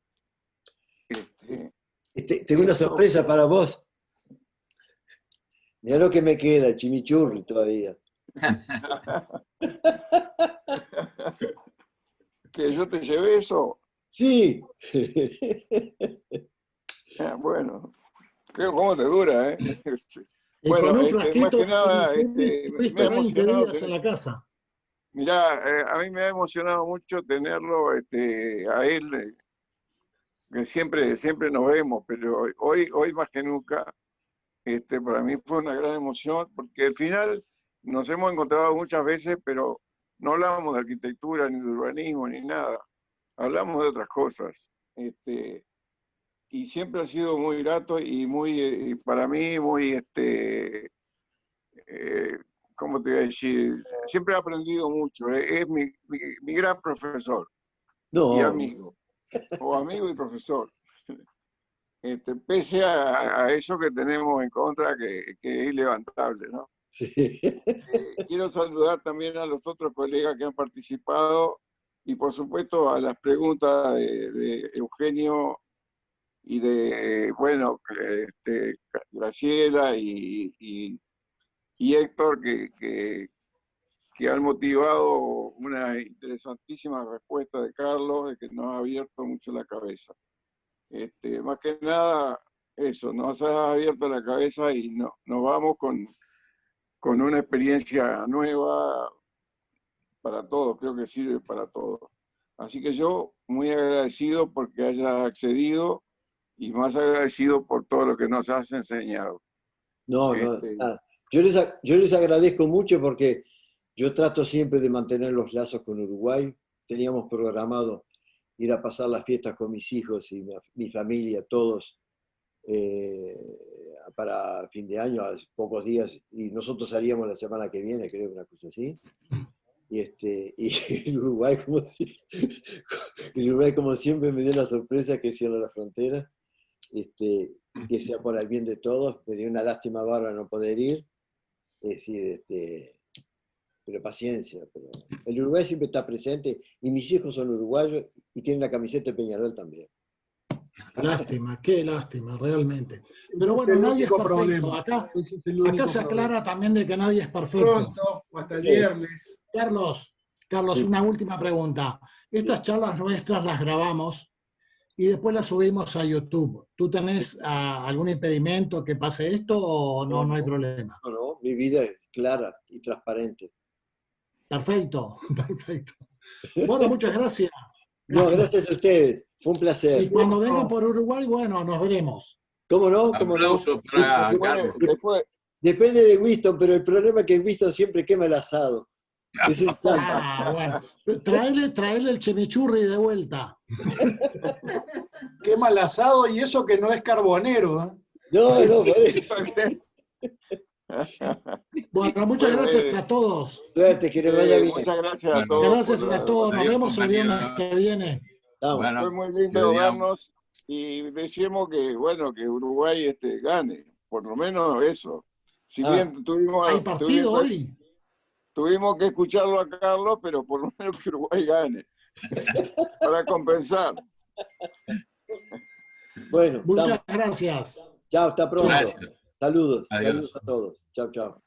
Tengo una sorpresa para vos. Mirá lo que me queda, el chimichurri todavía. ¿Que yo te llevé eso? Sí. Bueno, ¿cómo te dura, eh? Bueno, más que nada, me ha emocionado en la casa. Mirá, a mí me ha emocionado mucho tenerlo, a él, que siempre nos vemos, pero hoy más que nunca, para mí fue una gran emoción, porque al final nos hemos encontrado muchas veces, pero no hablamos de arquitectura, ni de urbanismo, ni nada. Hablamos de otras cosas. Y siempre ha sido muy grato y para mí muy, ¿cómo te voy a decir? Siempre he aprendido mucho, es mi gran profesor y No, amigo, o amigo y profesor. Pese a eso que tenemos en contra, que es ilevantable, ¿no? Quiero saludar también a los otros colegas que han participado y por supuesto a las preguntas de Eugenio y de, bueno, Graciela y Héctor, que han motivado una interesantísima respuesta de Carlos, de que nos ha abierto mucho la cabeza. Más que nada, eso, nos ha abierto la cabeza y nos vamos con una experiencia nueva para todos, creo que sirve para todos. Así que yo muy agradecido porque hayas accedido y más agradecido por todo lo que nos has enseñado. no, nada. Yo les agradezco mucho porque yo trato siempre de mantener los lazos con Uruguay. Teníamos programado ir a pasar las fiestas con mis hijos y mi familia, todos, para fin de año, a pocos días, y nosotros salíamos la semana que viene, creo, una cosa así. Y el Uruguay, como siempre, me dio la sorpresa que cierra la frontera, que sea por el bien de todos. Me dio una lástima bárbara no poder ir. Es decir, pero paciencia. Pero el Uruguay siempre está presente, y mis hijos son uruguayos y tienen la camiseta de Peñarol también. Lástima, qué lástima, realmente. Pero bueno, nadie es perfecto. Acá se aclara también de que nadie es perfecto. Pronto, o hasta el viernes. Carlos, Sí. una última pregunta. Estas charlas nuestras las grabamos y después las subimos a YouTube. ¿Tú tenés algún impedimento que pase esto o no hay problema? No, mi vida es clara y transparente. Perfecto, perfecto. Bueno, muchas gracias. No, gracias a ustedes. Fue un placer. Y cuando vengan por Uruguay, bueno, nos veremos. ¿Cómo no? Un ¿Cómo no? aplauso para Carlos. Depende de Winston, pero el problema es que Winston siempre quema el asado. Es un planta. Bueno. Traele el chimichurri de vuelta. Quema el asado y eso que no es carbonero, ¿eh? No, por eso. Bueno, muchas gracias a todos. Suerte, que les vaya bien. Muchas gracias a todos. Gracias a todos. Nos vemos el viernes que viene. Vamos. Bueno, Fue muy lindo vernos y decimos que, bueno, que Uruguay gane, por lo menos eso. Si bien ¿Hay partido hoy? Tuvimos que escucharlo a Carlos, pero por lo menos que Uruguay gane, para compensar. Bueno, muchas gracias. Chao, hasta pronto. Gracias. Saludos. Adiós. Saludos a todos. Chao, chao.